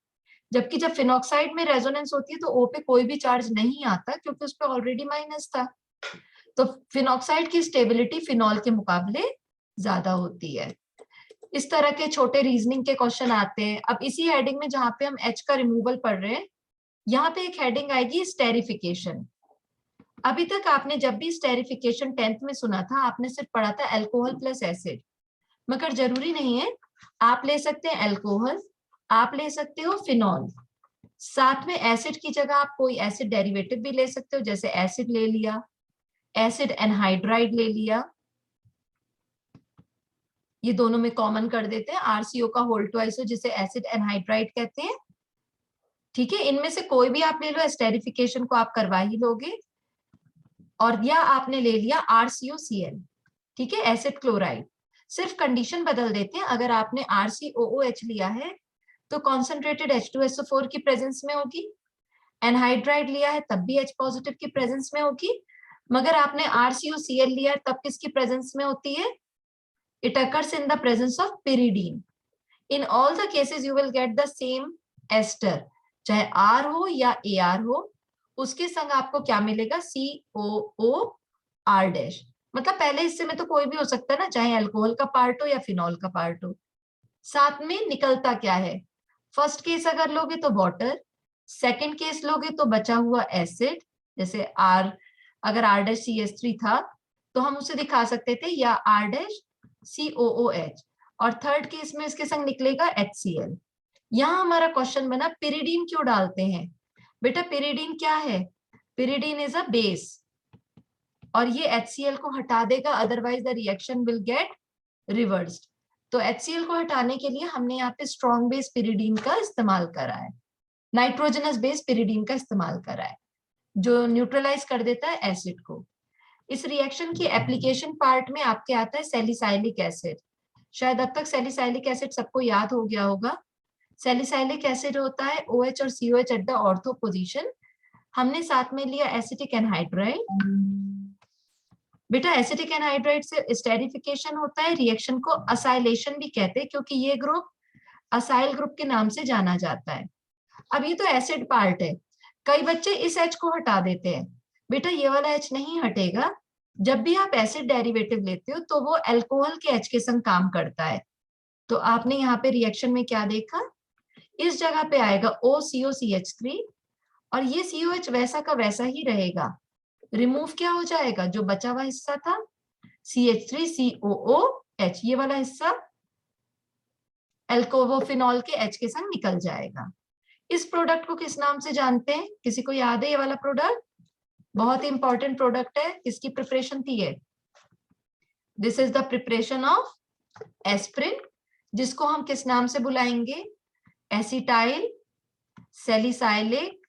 जबकि जब फिनॉक्साइड में रेजोनेंस होती है तो O पे कोई भी चार्ज नहीं आता क्योंकि उस पर ऑलरेडी माइनस था। तो फिनॉक्साइड की स्टेबिलिटी फिनॉल के मुकाबले ज्यादा होती है। इस तरह के छोटे रीजनिंग के क्वेश्चन आते हैं। अब इसी हेडिंग में जहां पे हम H का रिमूवल पढ़ रहे हैं, यहाँ पे एक हेडिंग आएगी स्टेरिफिकेशन। अभी तक आपने जब भी स्टेरिफिकेशन 10th में सुना था आपने सिर्फ पढ़ा था अल्कोहल प्लस एसिड, मगर जरूरी नहीं है। आप ले सकते हैं अल्कोहल, आप ले सकते हो फिनॉल, साथ में एसिड की जगह आप कोई एसिड डेरिवेटिव भी ले सकते हो, जैसे एसिड ले लिया, एसिड एनहाइड्राइड ले लिया, ये दोनों में कॉमन कर देते हैं RCO का होल ट्वाइस हो जिसे एसिड एनहाइड्राइड कहते हैं। ठीक है, इनमें से कोई भी आप ले लो, एस्टेरिफिकेशन को आप करवा ही लोगे। और या आपने ले लिया RCOCl, ठीक है, एसिड क्लोराइड। सिर्फ कंडीशन बदल देते हैं, अगर आपने RCOOH लिया है तो कॉन्सेंट्रेटेड H2SO4 की प्रेजेंस में होगी, एनहाइड्राइड लिया है तब भी H पॉजिटिव की प्रेजेंस में होगी, मगर आपने RCOCl लिया है तब किसकी प्रेजेंस में होती है, it occurs in the presence of pyridine. In all the cases you will get the same ester, चाहे R हो या AR हो, उसके संग आपको क्या मिलेगा, COOR डैश। मतलब पहले हिस्से में तो कोई भी हो सकता है ना, चाहे अल्कोहल का पार्ट हो या फिनॉल का पार्ट हो। साथ में निकलता क्या है, फर्स्ट केस अगर लोगे तो वाटर, सेकेंड केस लोगे तो बचा हुआ एसिड, जैसे R, अगर R डैश CH3 था तो हम उसे दिखा सकते थे या R डैश COOH, और थर्ड केस में इसके संग निकलेगा HCl। यहाँ हमारा क्वेश्चन बना पिरिडीन क्यों डालते हैं। बेटा पिरिडीन क्या है, पिरिडीन इज अ बेस और ये HCl को हटा देगा, otherwise the reaction will get reversed. तो HCl को हटाने के लिए हमने यहाँ पे स्ट्रॉन्ग बेस पिरिडीन का इस्तेमाल करा है, नाइट्रोजनस बेस पिरिडीन का इस्तेमाल करा है, जो न्यूट्रलाइज कर देता है एसिड को। इस रिएक्शन की एप्लीकेशन पार्ट में आपके आता है सैलिसाइलिक एसिड। शायद अब तक सैलिसाइलिक एसिड सबको याद हो गया होगा। सैलिसाइलिक एसिड होता है OH और COH at the ortho position. हमने साथ में लिया एसिटिक एनहाइड्राइड। बेटा एसिटिक एनहाइड्राइड से स्टेरिफिकेशन होता है, रिएक्शन को असाइलेशन भी कहते हैं क्योंकि ये ग्रुप असाइल ग्रुप के नाम से जाना जाता है। अब ये तो एसिड पार्ट है, कई बच्चे इस H को हटा देते हैं। बेटा ये वाला H नहीं हटेगा, जब भी आप एसिड डेरिवेटिव लेते हो तो वो अल्कोहल के H के संग काम करता है। तो आपने यहाँ पे रिएक्शन में क्या देखा, इस जगह पे आएगा OCOCH3 और ये COH वैसा का वैसा ही रहेगा, रिमूव क्या हो जाएगा, जो बचा हुआ हिस्सा था CH3COOH, ये वाला हिस्सा अल्कोवोफिनॉल के H के संग निकल जाएगा। इस प्रोडक्ट को किस नाम से जानते हैं, किसी को याद है ये वाला प्रोडक्ट, बहुत ही इंपॉर्टेंट प्रोडक्ट है, किसकी प्रिपरेशन थी ये, this is the preparation of aspirin, जिसको हम किस नाम से बुलाएंगे, एसिटाइल सैलिसाइलिक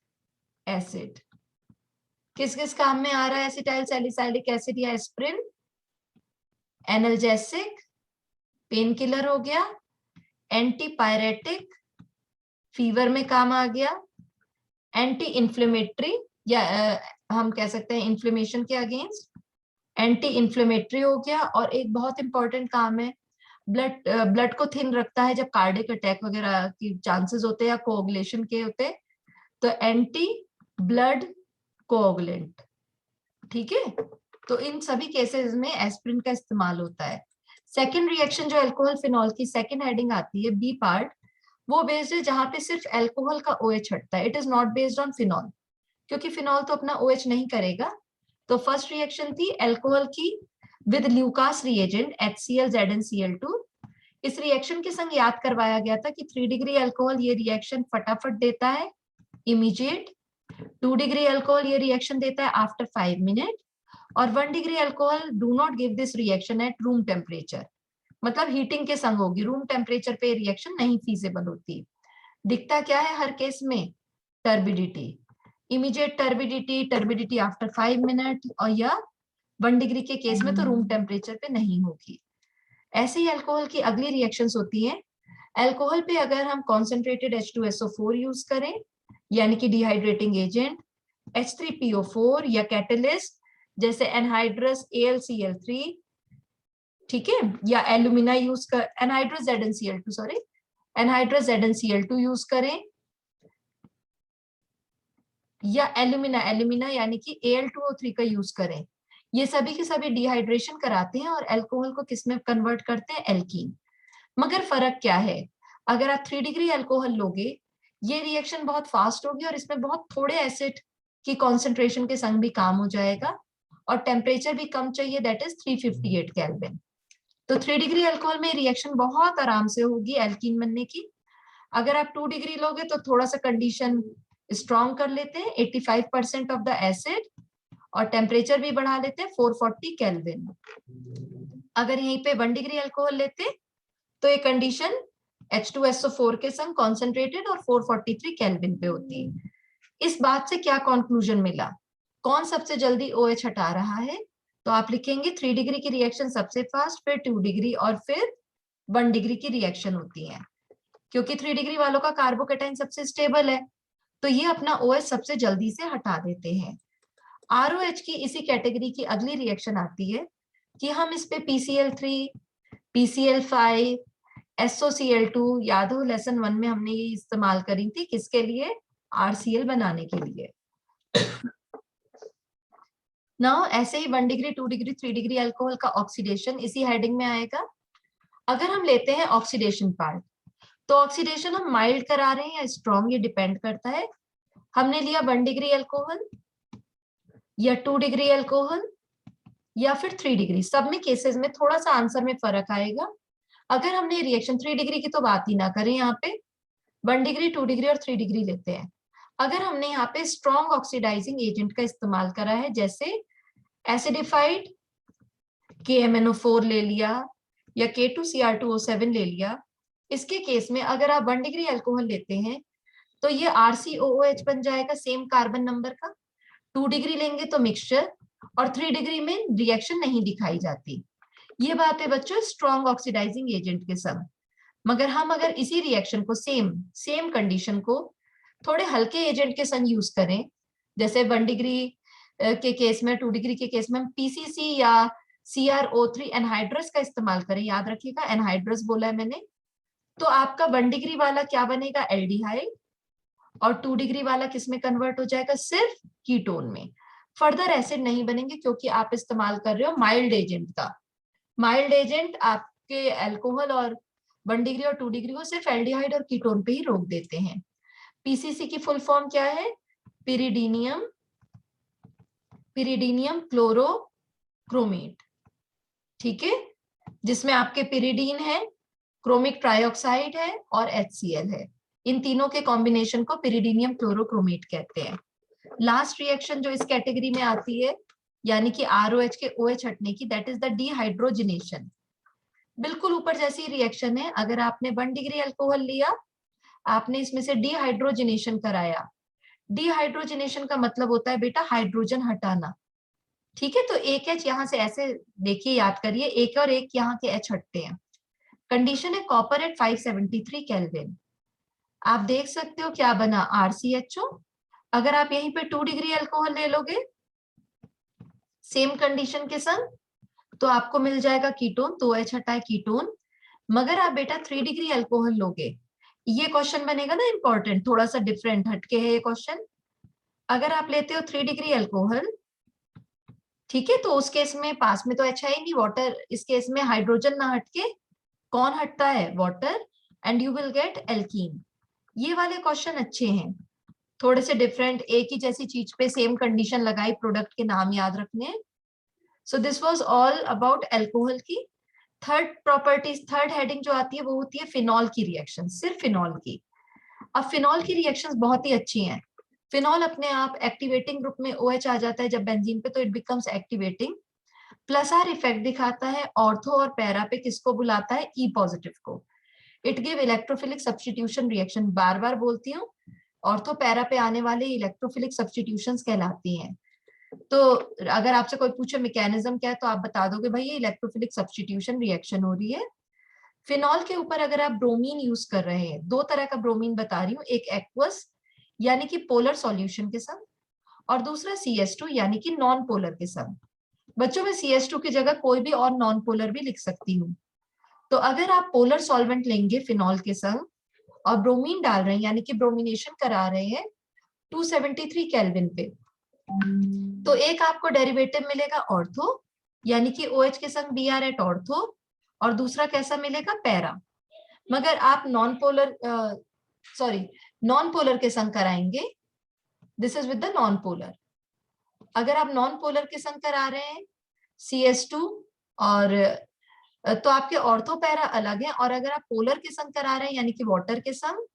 एसिड। किस किस काम में आ रहा है एसिटाइल सैलिसाइलिक एसिड या एस्प्रिन, एनाल्जेसिक, पेन किलर हो गया, एंटीपायरेटिक, फीवर में काम आ गया, एंटी इंफ्लेमेटरी या हम कह सकते हैं इन्फ्लेमेशन के अगेंस्ट, एंटी इंफ्लेमेटरी हो गया, और एक बहुत इंपॉर्टेंट काम है, ब्लड को थिन रखता है जब कार्डियक अटैक वगैरह की चांसेस होते हैं या कोगुलेशन के होते हैं, तो एंटी ब्लड कोगुलेंट। ठीक है, तो इन सभी केसेस में एस्प्रिन का इस्तेमाल होता है। सेकेंड रिएक्शन जो अल्कोहल फिनॉल की सेकेंड हेडिंग आती है बी पार्ट, वो बेस्ड है जहां पे सिर्फ अल्कोहल का OH हटता है। It is not based on phenol, क्योंकि फिनॉल तो अपना OH नहीं करेगा। तो फर्स्ट रिएक्शन थी अल्कोहल की with Lucas reagent HCl ZnCl2। इस रिएक्शन के संग याद करवाया गया था कि 3 डिग्री अल्कोहल ये रिएक्शन फटाफट देता है, इमीडिएट। 2 डिग्री अल्कोहल ये रिएक्शन देता है आफ्टर 5 मिनट, और 1 degree alcohol do not give this reaction at room temperature, मतलब हीटिंग के संग होगी, रूम टेम्परेचर पे रिएक्शन नहीं फीजिबल होती। दिखता क्या है हर केस में? Turbidity, immediate turbidity, turbidity after 5 minute, और या 1 डिग्री के केस में तो रूम टेम्परेचर पे नहीं होगी। ऐसे ही अल्कोहल की अगली रिएक्शंस होती हैं। अल्कोहल पे अगर हम कॉन्सेंट्रेटेड H2SO4 यूज करें, यानी कि डिहाइड्रेटिंग एजेंट, H3PO4 या कैटलिस्ट जैसे एनहाइड्रस AlCl3, ठीक है, या एल्यूमिना यूज कर, anhydrous ZnCl2 sorry, anhydrous ZnCl2 use करें, या एल्यूमिना यानी कि Al2O3 का यूज करें। ये सभी के सभी डिहाइड्रेशन कराते हैं और अल्कोहल को किस में कन्वर्ट करते हैं? एल्कीन। मगर फर्क क्या है? अगर आप 3 डिग्री अल्कोहल लोगे, ये रिएक्शन बहुत फास्ट होगी और इसमें बहुत थोड़े एसिड की कॉन्सेंट्रेशन के संग भी काम हो जाएगा, और टेम्परेचर भी कम चाहिए, दैट इज 358 केल्विन। तो 3 डिग्री अल्कोहल में रिएक्शन बहुत आराम से होगी एल्कीन बनने की। अगर आप 2 डिग्री लोगे तो थोड़ा सा कंडीशन स्ट्रॉन्ग कर लेते हैं, 85% ऑफ द एसिड, और टेम्परेचर भी बढ़ा लेते हैं 440 केल्विन। अगर यहीं पे 1 डिग्री अल्कोहल लेते तो ये कंडीशन H2SO4 के संग कॉन्सेंट्रेटेड और 443 केल्विन पे होती है। इस बात से क्या कंक्लूजन मिला? कौन सबसे जल्दी OH हटा रहा है? तो आप लिखेंगे 3 डिग्री की रिएक्शन सबसे फास्ट, फिर 2 डिग्री, और फिर 1 डिग्री की रिएक्शन होती है। क्योंकि 3 डिग्री वालों का कार्बोकेटाइन सबसे स्टेबल है, तो ये अपना OH सबसे जल्दी से हटा देते हैं। ROH की इसी कैटेगरी की अगली रिएक्शन आती है कि हम इस पे PCl3, PCl5, SOCl2, याद हो लेसन 1 में हमने ये इस्तेमाल करी थी, किसके लिए? RCl बनाने के लिए। नाउ ऐसे ही 1 डिग्री, 2 डिग्री, 3 डिग्री अल्कोहल का ऑक्सीडेशन इसी हेडिंग में आएगा। अगर हम लेते हैं ऑक्सीडेशन पार्ट, तो ऑक्सीडेशन हम माइल्ड करा रहे हैं या स्ट्रॉन्ग, ये डिपेंड करता है। हमने लिया 1 डिग्री अल्कोहल या 2 डिग्री अल्कोहल या फिर 3 डिग्री, सब में केसेस में थोड़ा सा आंसर में फर्क आएगा। अगर हमने रिएक्शन 3 डिग्री की तो बात ही ना करें, यहाँ पे 1 डिग्री, 2 डिग्री और 3 डिग्री लेते हैं। अगर हमने यहाँ पे स्ट्रॉन्ग ऑक्सीडाइजिंग एजेंट का इस्तेमाल करा है, जैसे एसिडिफाइड KMnO4 ले लिया या K2Cr2O7 ले लिया, इसके केस में अगर आप 1 डिग्री अल्कोहल लेते हैं तो ये RCOOH बन जाएगा सेम कार्बन नंबर का। 2 डिग्री लेंगे तो मिक्सचर, और 3 डिग्री में रिएक्शन नहीं दिखाई जाती। ये बात है बच्चों स्ट्रॉन्ग ऑक्सीडाइजिंग एजेंट के संग। मगर हम अगर इसी रिएक्शन को सेम कंडीशन को थोड़े हल्के एजेंट के संग यूज करें, जैसे 1 डिग्री के केस में, 2 डिग्री के केस में हम PCC या CrO3 एनहाइड्रस का इस्तेमाल करें, याद रखिएगा एनहाइड्रस बोला है मैंने, तो आपका 1 डिग्री वाला क्या बनेगा? एल्डिहाइड, और 2 डिग्री वाला किस में कन्वर्ट हो जाएगा? सिर्फ कीटोन में। फर्दर एसिड नहीं बनेंगे क्योंकि आप इस्तेमाल कर रहे हो माइल्ड एजेंट का। माइल्ड एजेंट आपके अल्कोहल और 1 डिग्री और 2 डिग्री को सिर्फ एल्डिहाइड और कीटोन पे ही रोक देते हैं। PCC की फुल फॉर्म क्या है? पिरिडीनियम क्लोरोक्रोमेट, ठीक है, जिसमें आपके पिरिडीन है, क्रोमिक ट्राइऑक्साइड है और HCl है। इन तीनों के कॉम्बिनेशन को पिरिडीनियम क्लोरोक्रोमेट कहते हैं। लास्ट रिएक्शन जो इस कैटेगरी में आती है, यानी कि ROH के OH हटने की, दैट इज द डिहाइड्रोजिनेशन। बिल्कुल ऊपर जैसी रिएक्शन है। अगर आपने 1 डिग्री अल्कोहल लिया, आपने इसमें से डिहाइड्रोजिनेशन कराया। डिहाइड्रोजिनेशन का मतलब होता है बेटा हाइड्रोजन हटाना, ठीक है। तो एक H यहां से ऐसे देखिए, याद करिए, एक और एक यहाँ के H हटते हैं। कंडीशन है कॉपर एट 573 केल्विन। आप देख सकते हो क्या बना? RCHO। अगर आप यहीं पे 2 डिग्री अल्कोहल ले लोगे सेम कंडीशन के संग, तो आपको मिल जाएगा कीटोन, तो H हटा है कीटोन। मगर आप बेटा 3 डिग्री अल्कोहल लोगे, ये क्वेश्चन बनेगा ना इंपॉर्टेंट, थोड़ा सा डिफरेंट हटके है ये क्वेश्चन। अगर आप लेते हो 3 डिग्री अल्कोहल, ठीक है, तो उस केस में पास में तो अच्छा ही नहीं वाटर, इस केस में हाइड्रोजन ना हटके कौन हटता है, water, and you will gate alkene. ये वाले क्वेश्चन अच्छे हैं, थोड़े से डिफरेंट, एक ही जैसी चीज पे सेम कंडीशन लगाई, प्रोडक्ट के नाम याद रखने। So this was all about alcohol की। थर्ड प्रॉपर्टीज, थर्ड हेडिंग जो आती है वो होती है फिनॉल की रिएक्शन, सिर्फ फिनॉल की। अब फिनॉल की रिएक्शंस बहुत ही अच्छी हैं। फिनॉल अपने आप एक्टिवेटिंग ग्रुप में OH आ जाता है जब बेंजीन पे, तो it becomes activating. Plus R effect दिखाता है ऑर्थो और पैरा पे, किसको बुलाता है, ई पॉजिटिव को। It give electrophilic substitution reaction, बार बार बोलती हूँ, ऑर्थो पैरा पे आने वाले इलेक्ट्रोफिलिक सब्स्टिट्यूशंस कहलाती हैं। तो अगर आपसे कोई पूछे मैकेनिज्म क्या है, तो आप बता दोगे भाई ये इलेक्ट्रोफिलिक सब्स्टिट्यूशन रिएक्शन हो रही है। फिनॉल के ऊपर अगर आप ब्रोमीन यूज कर रहे हैं, दो तरह का ब्रोमीन बता रही हूँ, एक एक्वस यानी कि पोलर सॉल्यूशन के संग, और दूसरा CS2 यानी कि नॉन पोलर के संग। बच्चों में CS2 की जगह कोई भी और नॉन पोलर भी लिख सकती हूँ। तो अगर आप पोलर सॉल्वेंट लेंगे फिनॉल के संग और ब्रोमीन डाल रहे हैं, यानी कि ब्रोमिनेशन करा रहे हैं 273 केल्विन पे, तो एक आपको डेरिवेटिव मिलेगा ऑर्थो, यानी कि OH के संग Br एट ऑर्थो, और दूसरा कैसा मिलेगा, पैरा। मगर आप नॉन पोलर के संग कराएंगे, this is with the non polar. अगर आप नॉन पोलर के संग करा रहे हैं CS2 और तो आपके ऑर्थो पैरा अलग है, और अगर आप पोलर के संग करा रहे हैं यानी कि वाटर के संग,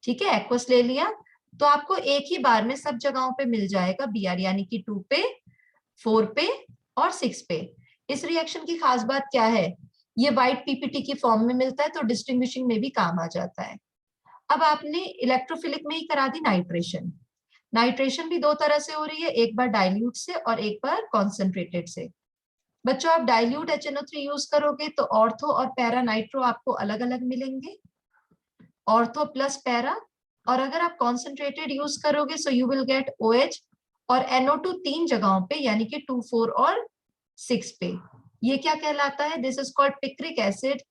ठीक है, एक्वस ले लिया, तो आपको एक ही बार में सब जगहों पे मिल जाएगा Br, यानी कि 2 पे, 4 पे और 6 पे। इस रिएक्शन की खास बात क्या है, ये व्हाइट PPT की फॉर्म में मिलता है, तो डिस्टिंग्विशिंग में भी काम आ जाता है। अब आपने इलेक्ट्रोफिलिक में ही करा दी नाइट्रेशन। नाइट्रेशन भी दो तरह से हो रही है, एक बार डाइल्यूट से और एक बार कॉन्सेंट्रेटेड से। बच्चों आप डाइल्यूट HNO3 यूज करोगे तो ऑर्थो और पैरा नाइट्रो आपको अलग अलग मिलेंगे, ऑर्थो प्लस पैरा। और अगर आप कॉन्सेंट्रेटेड यूज करोगे so you will gate OH और NO2 तीन जगहों पे, यानी कि 2, 4 और 6 पे। ये क्या कहलाता है, this is called picric acid.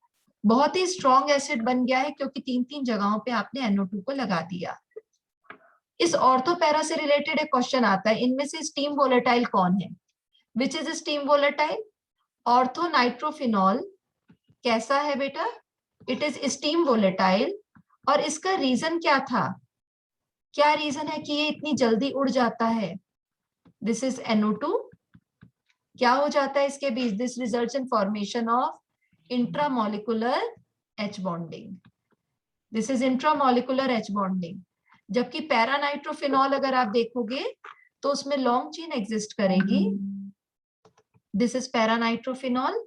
बहुत ही स्ट्रॉन्ग एसिड बन गया है क्योंकि तीन तीन जगहों पे आपने NO2 को लगा दिया। इस ऑर्थो पैरा से रिलेटेड एक क्वेश्चन आता है, इनमें से स्टीम वोलेटाइल कौन है, which is steam volatile, ortho nitrophenol कैसा है बेटा, इट इज स्टीम वोलेटाइल। और इसका रीजन क्या था, क्या रीजन है कि ये इतनी जल्दी उड़ जाता है, दिस इज NO2। क्या हो जाता है इसके बीच, this results in formation of intramolecular H bonding, this is intramolecular H bonding. जबकि पैरानाइट्रोफिनॉल अगर आप देखोगे तो उसमें लॉन्ग चेन एग्जिस्ट करेगी, दिस इज पैरानाइट्रोफिनॉल।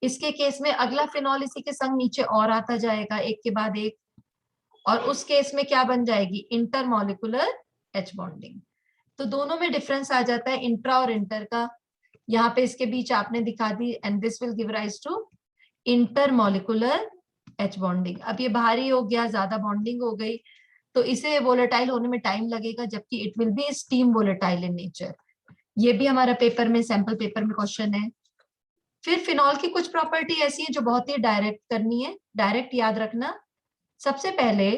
इसके केस में अगला फिनॉल इसी के संग नीचे और आता जाएगा एक के बाद एक, और उस केस में क्या बन जाएगी, इंटरमोलिकुलर H बॉन्डिंग। तो दोनों में डिफरेंस आ जाता है इंट्रा और इंटर का, यहाँ पे इसके बीच आपने दिखा दी, and this will give rise to intermolecular H bonding. अब ये भारी हो गया, ज्यादा बॉन्डिंग हो गई, तो इसे वोलेटाइल होने में टाइम लगेगा, जबकि it will be steam volatile in nature. ये भी हमारा पेपर में, सैंपल पेपर में क्वेश्चन है। फिर फिनॉल की कुछ प्रॉपर्टी ऐसी है जो बहुत ही डायरेक्ट करनी है, डायरेक्ट याद रखना। सबसे पहले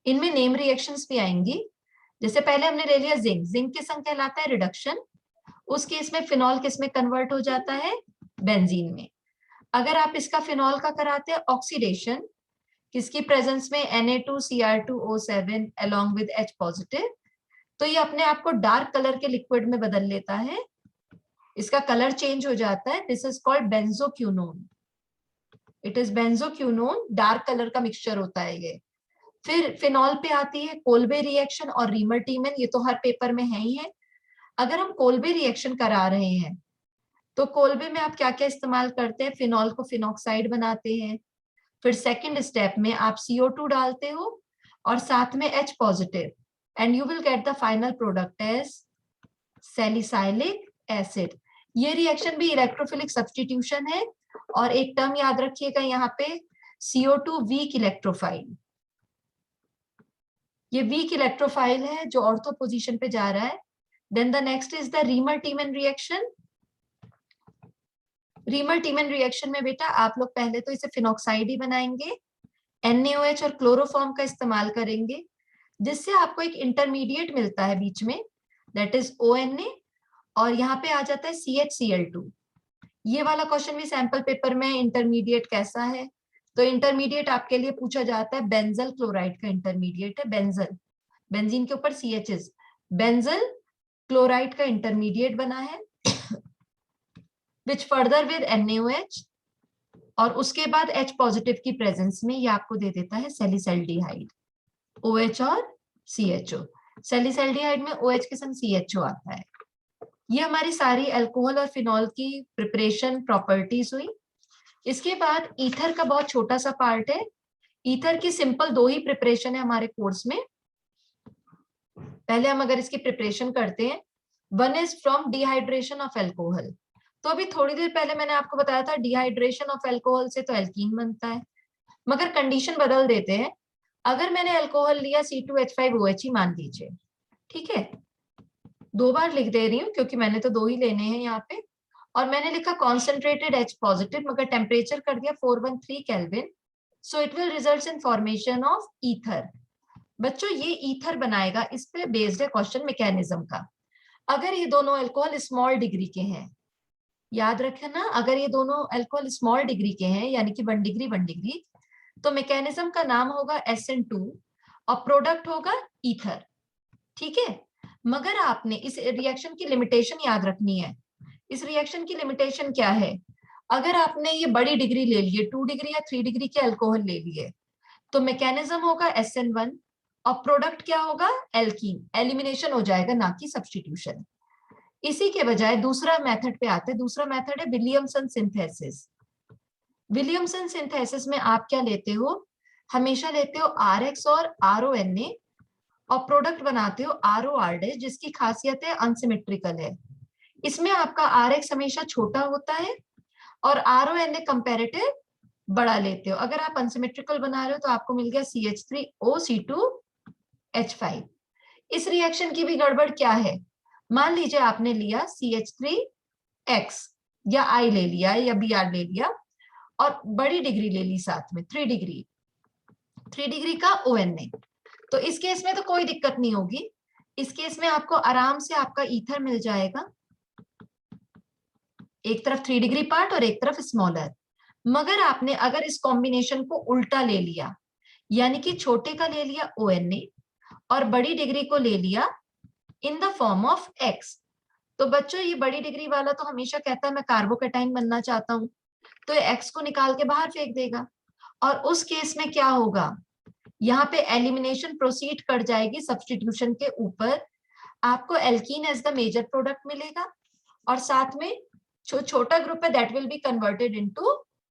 इनमें नेम रिएक्शंस भी आएंगी। जैसे पहले हमने ले लिया जिंक, जिंक के संग कहलाता है रिडक्शन, उस केस में फिनॉल किस में कन्वर्ट हो जाता है, बेंजीन में। अगर आप इसका फिनॉल का कराते हैं ऑक्सीडेशन, किसकी प्रेजेंस में, Na2Cr2O7 along with H positive, तो ये अपने आप को डार्क कलर के लिक्विड में बदल लेता है, इसका कलर चेंज हो जाता है, this is called benzoquinone, it is benzoquinone, dark colour का मिक्सचर होता है ये। फिर फिनॉल पे आती है कोल्बे रिएक्शन और रीमर-टीमन, ये तो हर पेपर में है ही है। अगर हम कोल्बे रिएक्शन करा रहे हैं तो कोल्बे में आप क्या क्या इस्तेमाल करते हैं, फिनॉल को फिनॉक्साइड बनाते हैं, फिर सेकंड स्टेप में आप CO2 डालते हो और साथ में H positive, and you will get the final product as salicylic acid. ये रिएक्शन भी इलेक्ट्रोफिलिक सब्स्टिट्यूशन है, और एक टर्म याद रखिएगा यहाँ पे, CO2 वीक इलेक्ट्रोफाइल। ये वीक इलेक्ट्रोफाइल है जो ऑर्थो पोजीशन पे जा रहा है। Then the next is the Reimer Tiemann reaction. Reimer Tiemann reaction में बेटा आप लोग पहले तो इसे फिनॉक्साइड ही बनाएंगे, NaOH और क्लोरोफॉर्म का इस्तेमाल करेंगे, जिससे आपको एक इंटरमीडिएट मिलता है बीच में, दैट इज ONA, और यहाँ पे आ जाता है CHCl2। ये वाला क्वेश्चन भी सैंपल पेपर में इंटरमीडिएट कैसा है, तो इंटरमीडिएट आपके लिए पूछा जाता है बेंजल क्लोराइड का इंटरमीडिएट है बेंजल, बेंजीन के ऊपर CHs, बेंजल क्लोराइड का इंटरमीडिएट बना है विच फर्दर विद NaOH, और उसके बाद H पॉजिटिव की प्रेजेंस में ये आपको दे देता है सैलिसैल्डिहाइड, OH और CHO। सैलिसैल्डिहाइड में OH के संग CHO आता है। ये हमारी सारी अल्कोहल और फिनॉल की प्रिपरेशन प्रॉपर्टीज हुई। इसके बाद ईथर का बहुत छोटा सा पार्ट है। ईथर की सिंपल 2 ही प्रिपरेशन है हमारे कोर्स में। पहले हम अगर इसकी प्रिपरेशन करते हैं, one is from dehydration of alcohol. तो अभी थोड़ी देर पहले मैंने आपको बताया था डिहाइड्रेशन ऑफ अल्कोहल से तो एल्कीन बनता है, मगर कंडीशन बदल देते हैं। अगर मैंने अल्कोहल लिया C2H5OH ही मान लीजिए, ठीक है, 2 बार लिख दे रही हूँ क्योंकि मैंने तो 2 ही लेने हैं यहाँ पे, और मैंने लिखा कॉन्सेंट्रेटेड H पॉजिटिव, मगर टेम्परेचर कर दिया 413 kelvin, so it will result in formation of ether. बच्चों ये ईथर बनाएगा, इस पे बेस्ड है क्वेश्चन मैकेनिज्म का। अगर ये दोनों अल्कोहल स्मॉल डिग्री के हैं, याद रखें ना, अगर ये दोनों अल्कोहल स्मॉल डिग्री के हैं यानी कि 1 डिग्री 1 डिग्री, तो मैकेनिज्म का नाम होगा SN2 और प्रोडक्ट होगा ईथर, ठीक है। मगर आपने इस रिएक्शन की लिमिटेशन याद रखनी है। इस रिएक्शन की लिमिटेशन क्या है, अगर आपने ये बड़ी डिग्री ले लिए, 2 डिग्री या 3 डिग्री के अल्कोहल ले लिए, तो मैकेनिज्म होगा SN1 और प्रोडक्ट क्या होगा एल्कीन, एलिमिनेशन हो जाएगा ना कि सब्स्टिट्यूशन। इसी के बजाय दूसरा मेथड पे आते हैं। दूसरा मेथड है विलियमसन सिंथेसिस। विलियमसन सिंथेसिस में आप क्या लेते हो, हमेशा लेते हो RX और RONA और प्रोडक्ट बनाते हो ROR- जिसकी खासियत है अनसिमेट्रिकल है। इसमें आपका RX हमेशा छोटा होता है और RONA कंपैरेटिव बड़ा लेते हो। अगर आप अनसिमेट्रिकल बना रहे हो तो आपको मिल गया CH3OC2H5। इस रिएक्शन की भी गड़बड़ क्या है, मान लीजिए आपने लिया CH3X या I ले लिया या Br ले लिया और बड़ी डिग्री ले ली साथ में 3 डिग्री का ONA, तो इस केस में तो कोई दिक्कत नहीं होगी। इस केस में आपको आराम से आपका ईथर मिल जाएगा, एक तरफ 3 डिग्री पार्ट और एक तरफ स्मॉलर। मगर आपने अगर इस कॉम्बिनेशन को उल्टा ले लिया, यानी कि छोटे का ले लिया ONA और बड़ी डिग्री को ले लिया in the form of X, तो बच्चों ये बड़ी डिग्री वाला तो हमेशा कहता है मैं कार्बोकैटाइन बनना चाहता हूं, तो ये X को निकाल के बाहर फेंक देगा। और उस केस में क्या होगा, यहाँ पे एलिमिनेशन प्रोसीड कर जाएगी सब्स्टिट्यूशन के ऊपर, आपको alkene as the major product मिलेगा और साथ में जो छोटा ग्रुप है that will be converted into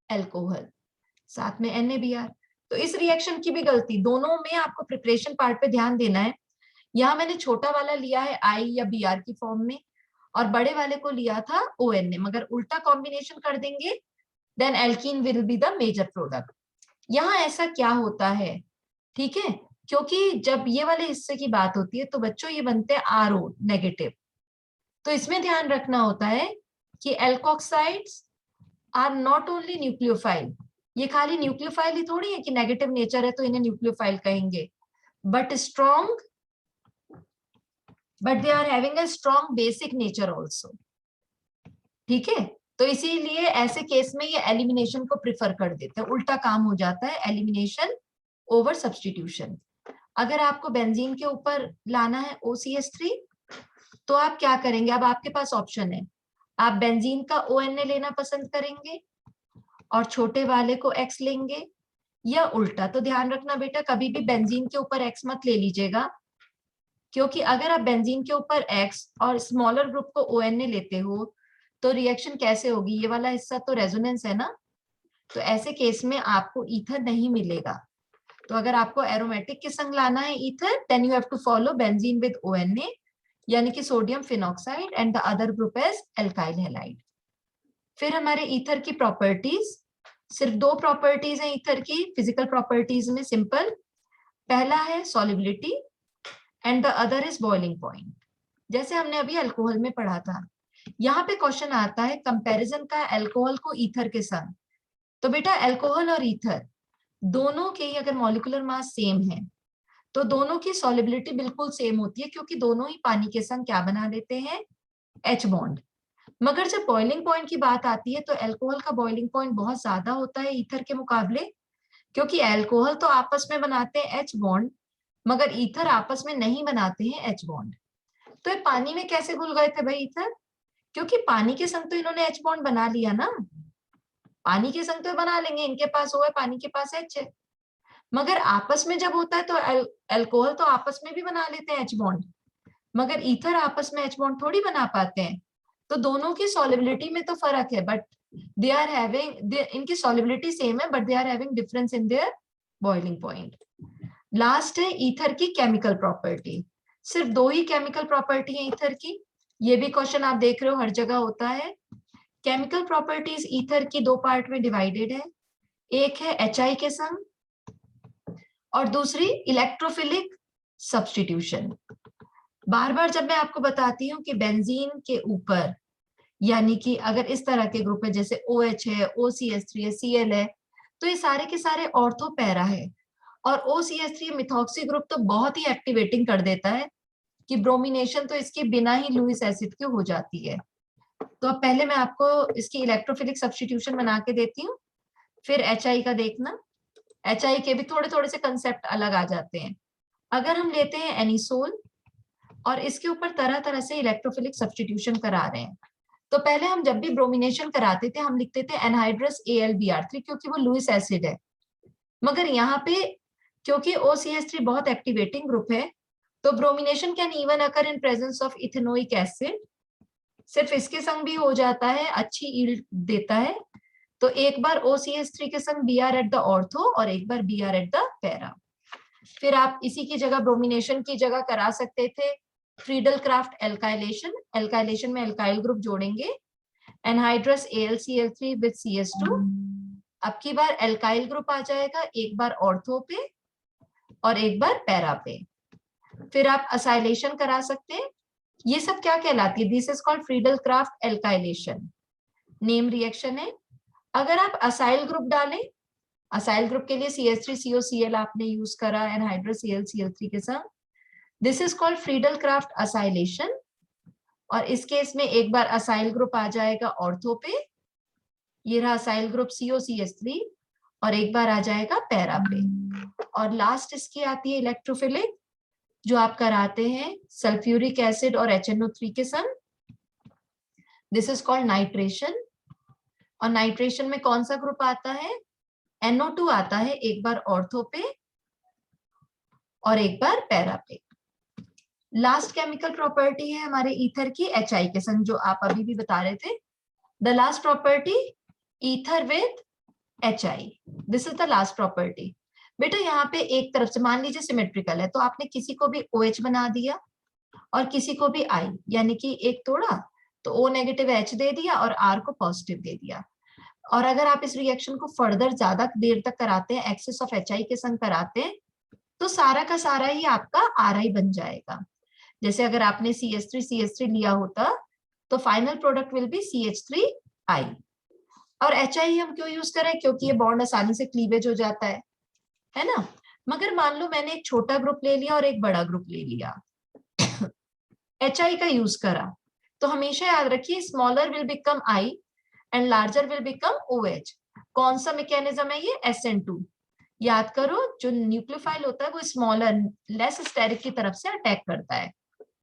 alcohol, साथ में NaBr। तो इस रिएक्शन की भी गलती, दोनों में आपको प्रिपरेशन पार्ट पे ध्यान देना है। यहाँ मैंने छोटा वाला लिया है I या Br की फॉर्म में और बड़े वाले को लिया था ONA, मगर उल्टा कॉम्बिनेशन कर देंगे then alkene will be the major product. यहाँ ऐसा क्या होता है, ठीक है, क्योंकि जब ये वाले हिस्से की बात होती है तो बच्चों ये बनते हैं RO नेगेटिव, तो इसमें ध्यान रखना होता है कि एल्कोक्साइड्स आर नॉट ओनली न्यूक्लियोफाइल, ये खाली न्यूक्लियोफाइल ही थोड़ी है कि नेगेटिव नेचर है तो इन्हें न्यूक्लियोफाइल कहेंगे, but strong, but they are having a strong basic nature also, ठीक है। तो इसीलिए ऐसे केस में ये एलिमिनेशन को प्रिफर कर देते हैं, उल्टा काम हो जाता है, एलिमिनेशन ओवर सब्स्टिट्यूशन। अगर आपको बेंजीन के ऊपर लाना है OCH3 तो आप क्या करेंगे, अब आपके पास ऑप्शन है, आप बेंजीन का ONA लेना पसंद करेंगे और छोटे वाले को X लेंगे या उल्टा। तो ध्यान रखना बेटा, कभी भी बेंजीन के ऊपर X मत ले लीजिएगा, क्योंकि अगर आप बेंजीन के ऊपर X और स्मॉलर ग्रुप को ONA लेते हो तो रिएक्शन कैसे होगी, ये वाला हिस्सा तो रेजोनेंस है ना, तो ऐसे केस में आपको ईथर नहीं मिलेगा। तो अगर आपको एरोमेटिक के संग लाना है ether, then you have to follow benzene with ONA, यानी कि sodium phenoxide and the other group is alkyl halide. फिर हमारे ईथर की प्रॉपर्टीज, सिर्फ 2 प्रॉपर्टीज हैं ईथर की फिजिकल प्रॉपर्टीज में, सिंपल। पहला है solubility and the other is boiling point, जैसे हमने अभी अल्कोहल में पढ़ा था। यहाँ पे क्वेश्चन आता है कंपैरिजन का अल्कोहल को ईथर के संग, तो बेटा अल्कोहल और ईथर दोनों के अगर मॉलिक्यूलर मास सेम है तो दोनों की सॉल्युबिलिटी बिल्कुल सेम होती है, क्योंकि दोनों ही पानी के संग क्या बना लेते हैं, H बॉन्ड। मगर जब बॉइलिंग पॉइंट की बात आती है तो अल्कोहल का बॉइलिंग पॉइंट बहुत ज्यादा होता है ईथर के मुकाबले, क्योंकि अल्कोहल तो आपस में बनाते हैं H बॉन्ड, मगर ईथर आपस में नहीं बनाते हैं H बॉन्ड। तो ये पानी में कैसे घुल गए थे भाई ईथर? क्योंकि पानी के संग तो इन्होंने H बॉन्ड बना लिया ना, पानी के संग तो बना लेंगे, इनके पास O है, पानी के पास H है। मगर आपस में जब होता है तो अल्कोहल तो आपस में भी बना लेते हैं H बॉन्ड, मगर ईथर आपस में H बॉन्ड थोड़ी बना पाते हैं। तो दोनों की सॉलिबिलिटी में तो फर्क है, बट दे आर हैविंग, इनकी सॉलिबिलिटी सेम है, but they are having difference in their boiling point. Last है ईथर की केमिकल प्रॉपर्टी। सिर्फ दो ही केमिकल प्रॉपर्टी है ईथर की, ये भी क्वेश्चन आप देख रहे हो हर जगह होता है। केमिकल प्रॉपर्टीज ईथर की दो पार्ट में डिवाइडेड है, एक है HI के संग और दूसरी इलेक्ट्रोफिलिक सब्स्टिट्यूशन। बार बार जब मैं आपको बताती हूँ कि बेंजीन के ऊपर, यानी कि अगर इस तरह के ग्रुप है जैसे OH है, OCH3 है, Cl है, तो ये सारे के सारे ऑर्थो पैरा है। और OCH3 मिथॉक्सी ग्रुप तो बहुत ही एक्टिवेटिंग कर देता है कि ब्रोमिनेशन तो इसके बिना ही लुईस एसिड की हो जाती है। तो अब पहले मैं आपको इसकी इलेक्ट्रोफिलिक सब्स्टिट्यूशन बना के देती हूँ, फिर HI का देखना। HI के भी थोड़े थोड़े से कंसेप्ट अलग आ जाते हैं। अगर हम लेते हैं एनिसोल और इसके ऊपर तरह तरह से इलेक्ट्रोफिलिक सब्स्टिट्यूशन करा रहे हैं, तो पहले हम जब भी ब्रोमिनेशन कराते थे हम लिखते थे एनहाइड्रस AlBr3, क्योंकि वो लुईस एसिड है। मगर यहाँ पे क्योंकि OCH3 बहुत एक्टिवेटिंग ग्रुप है, तो bromination can even occur in presence of ethanoic acid. सिर्फ इसके संग भी हो जाता है, अच्छी यील्ड देता है। तो एक बार OCH3 के संग Br एट द ऑर्थो और एक बार Br एट द पैरा। फिर आप इसी की जगह ब्रोमिनेशन की जगह करा सकते थे फ्रीडल क्राफ्ट एल्काइलेशन। एल्काइलेशन में एल्काइल ग्रुप जोड़ेंगे, एनहाइड्रस AlCl3 विद CH2। अब की बार एल्काइल ग्रुप आ जाएगा, एक बार ऑर्थो पे और एक बार पैरा पे। फिर आप असाइलेशन करा सकते हैं। ये सब क्या कहलाती है? This is called Friedel craft alkylation, name reaction है। अगर आप असाइल ग्रुप डालें, असाइल ग्रुप के लिए CH3COCl आपने यूज करा एनहाइड्रस AlCl3 के साथ, this is called Friedel craft acylation. और इस केस में एक बार असाइल ग्रुप आ जाएगा ऑर्थो पे, ये रहा असाइल ग्रुप COCH3, और एक बार आ जाएगा पैरा पे। और लास्ट इसकी आती है इलेक्ट्रोफिलिक, जो आप कराते हैं सल्फ्यूरिक एसिड और HNO3 के संग, दिस इज कॉल्ड नाइट्रेशन। और नाइट्रेशन में कौन सा ग्रुप आता है? NO2 आता है, एक बार ऑर्थो पे और एक बार पैरा पे। लास्ट केमिकल प्रॉपर्टी है हमारे ईथर की HI के संग, जो आप अभी भी बता रहे थे। The last property ether with HI, this is the last property. बेटा यहाँ पे एक तरफ से मान लीजिए सिमेट्रिकल है, तो आपने किसी को भी OH बना दिया और किसी को भी I, यानी कि एक तोड़ा तो O नेगेटिव H दे दिया और R को पॉजिटिव दे दिया। और अगर आप इस रिएक्शन को फर्दर ज्यादा देर तक कराते हैं, एक्सेस ऑफ HI के संग कराते हैं, तो सारा का सारा ही आपका RI बन जाएगा। जैसे अगर आपने CH3 लिया होता तो final product will be CH3I। और HI हम क्यों यूज करें? क्योंकि ये बॉन्ड आसानी से क्लीवेज हो जाता है ना। मगर मान लो मैंने एक छोटा ग्रुप ले लिया और एक बड़ा ग्रुप ले लिया, HI का यूज करा, तो हमेशा याद रखिए smaller will become I and larger will become OH। कौन सा मैकेनिज्म है ये? SN2। याद करो, जो न्यूक्लियोफाइल होता है वो स्मॉलर लेस स्टेरिक की तरफ से अटैक करता है।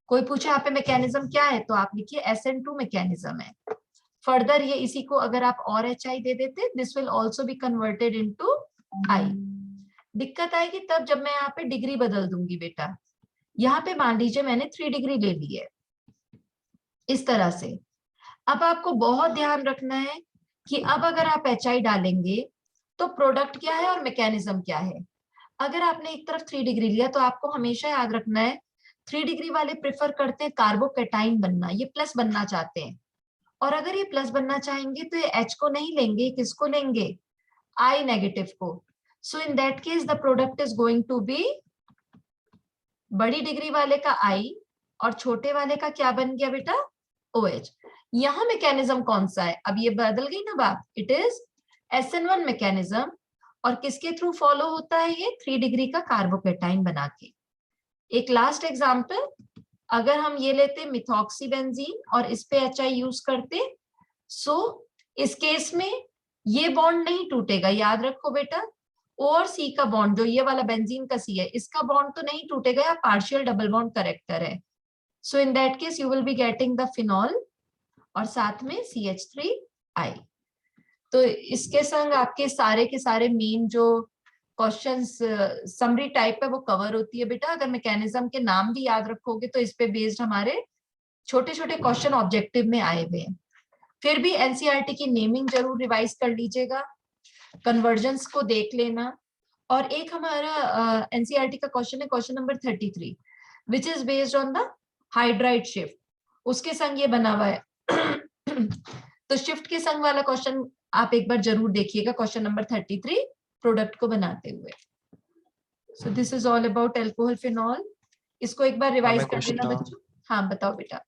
कोई पूछे यहाँ पे मैकेनिज्म क्या है, तो आप लिखिए SN2 मैकेनिज्म है। फर्दर ये इसी को अगर आप और HI दे देते, this will also be converted into I। दिक्कत आएगी तब जब मैं यहाँ पे डिग्री बदल दूंगी बेटा। यहाँ पे मान लीजिए मैंने 3 डिग्री ले ली है इस तरह से। अब आपको बहुत ध्यान रखना है कि अब अगर आप HI डालेंगे तो प्रोडक्ट क्या है और मैकेनिज्म क्या है। अगर आपने एक तरफ 3 डिग्री लिया तो आपको हमेशा याद रखना है 3 डिग्री वाले प्रेफर करते हैं कार्बोकेटाइन बनना, ये प्लस बनना चाहते हैं। और अगर ये प्लस बनना चाहेंगे तो ये H को नहीं लेंगे, किसको लेंगे? I नेगेटिव को। So in that case the product is going to be, बड़ी डिग्री वाले का I और छोटे वाले का क्या बन गया बेटा? OH। यहाँ मैकेनिज्म कौन सा है? अब ये बदल गई ना बात, इट इज SN1 मैकेनिज्म। और किसके थ्रू फॉलो होता है ये? 3 डिग्री का कार्बोकेटाइन बना के। एक लास्ट एग्जांपल, अगर हम ये लेते मिथॉक्सी बेंजीन और इस पे HI यूज करते, सो इस केस में ये बॉन्ड नहीं टूटेगा, याद रखो बेटा। O और C का बॉन्ड, जो ये वाला बेंजीन का C है, इसका बॉन्ड तो नहीं टूटेगा, या पार्शियल डबल बॉन्ड करेक्टर है। So in that case you will be getting the phenol और साथ में CH3I। तो इसके संग आपके सारे के सारे मेन जो क्वेश्चंस समरी टाइप है वो कवर होती है बेटा। अगर मैकेनिज्म के नाम भी याद रखोगे तो इस पे बेस्ड हमारे छोटे छोटे क्वेश्चन ऑब्जेक्टिव में आए हुए हैं। फिर भी एनसीईआरटी की नेमिंग जरूर रिवाइज कर लीजिएगा, कन्वर्जन्स को देख लेना। और एक हमारा एनसीईआरटी का क्वेश्चन है, question number 33, which is based on the hydride shift, उसके संग ये बना हुआ है। तो शिफ्ट के संग वाला क्वेश्चन आप एक बार जरूर देखिएगा, क्वेश्चन नंबर 33 प्रोडक्ट को बनाते हुए। So this is all about alcohol phenol. इसको एक बार रिवाइज कर लेना बच्चों। हाँ बताओ बेटा।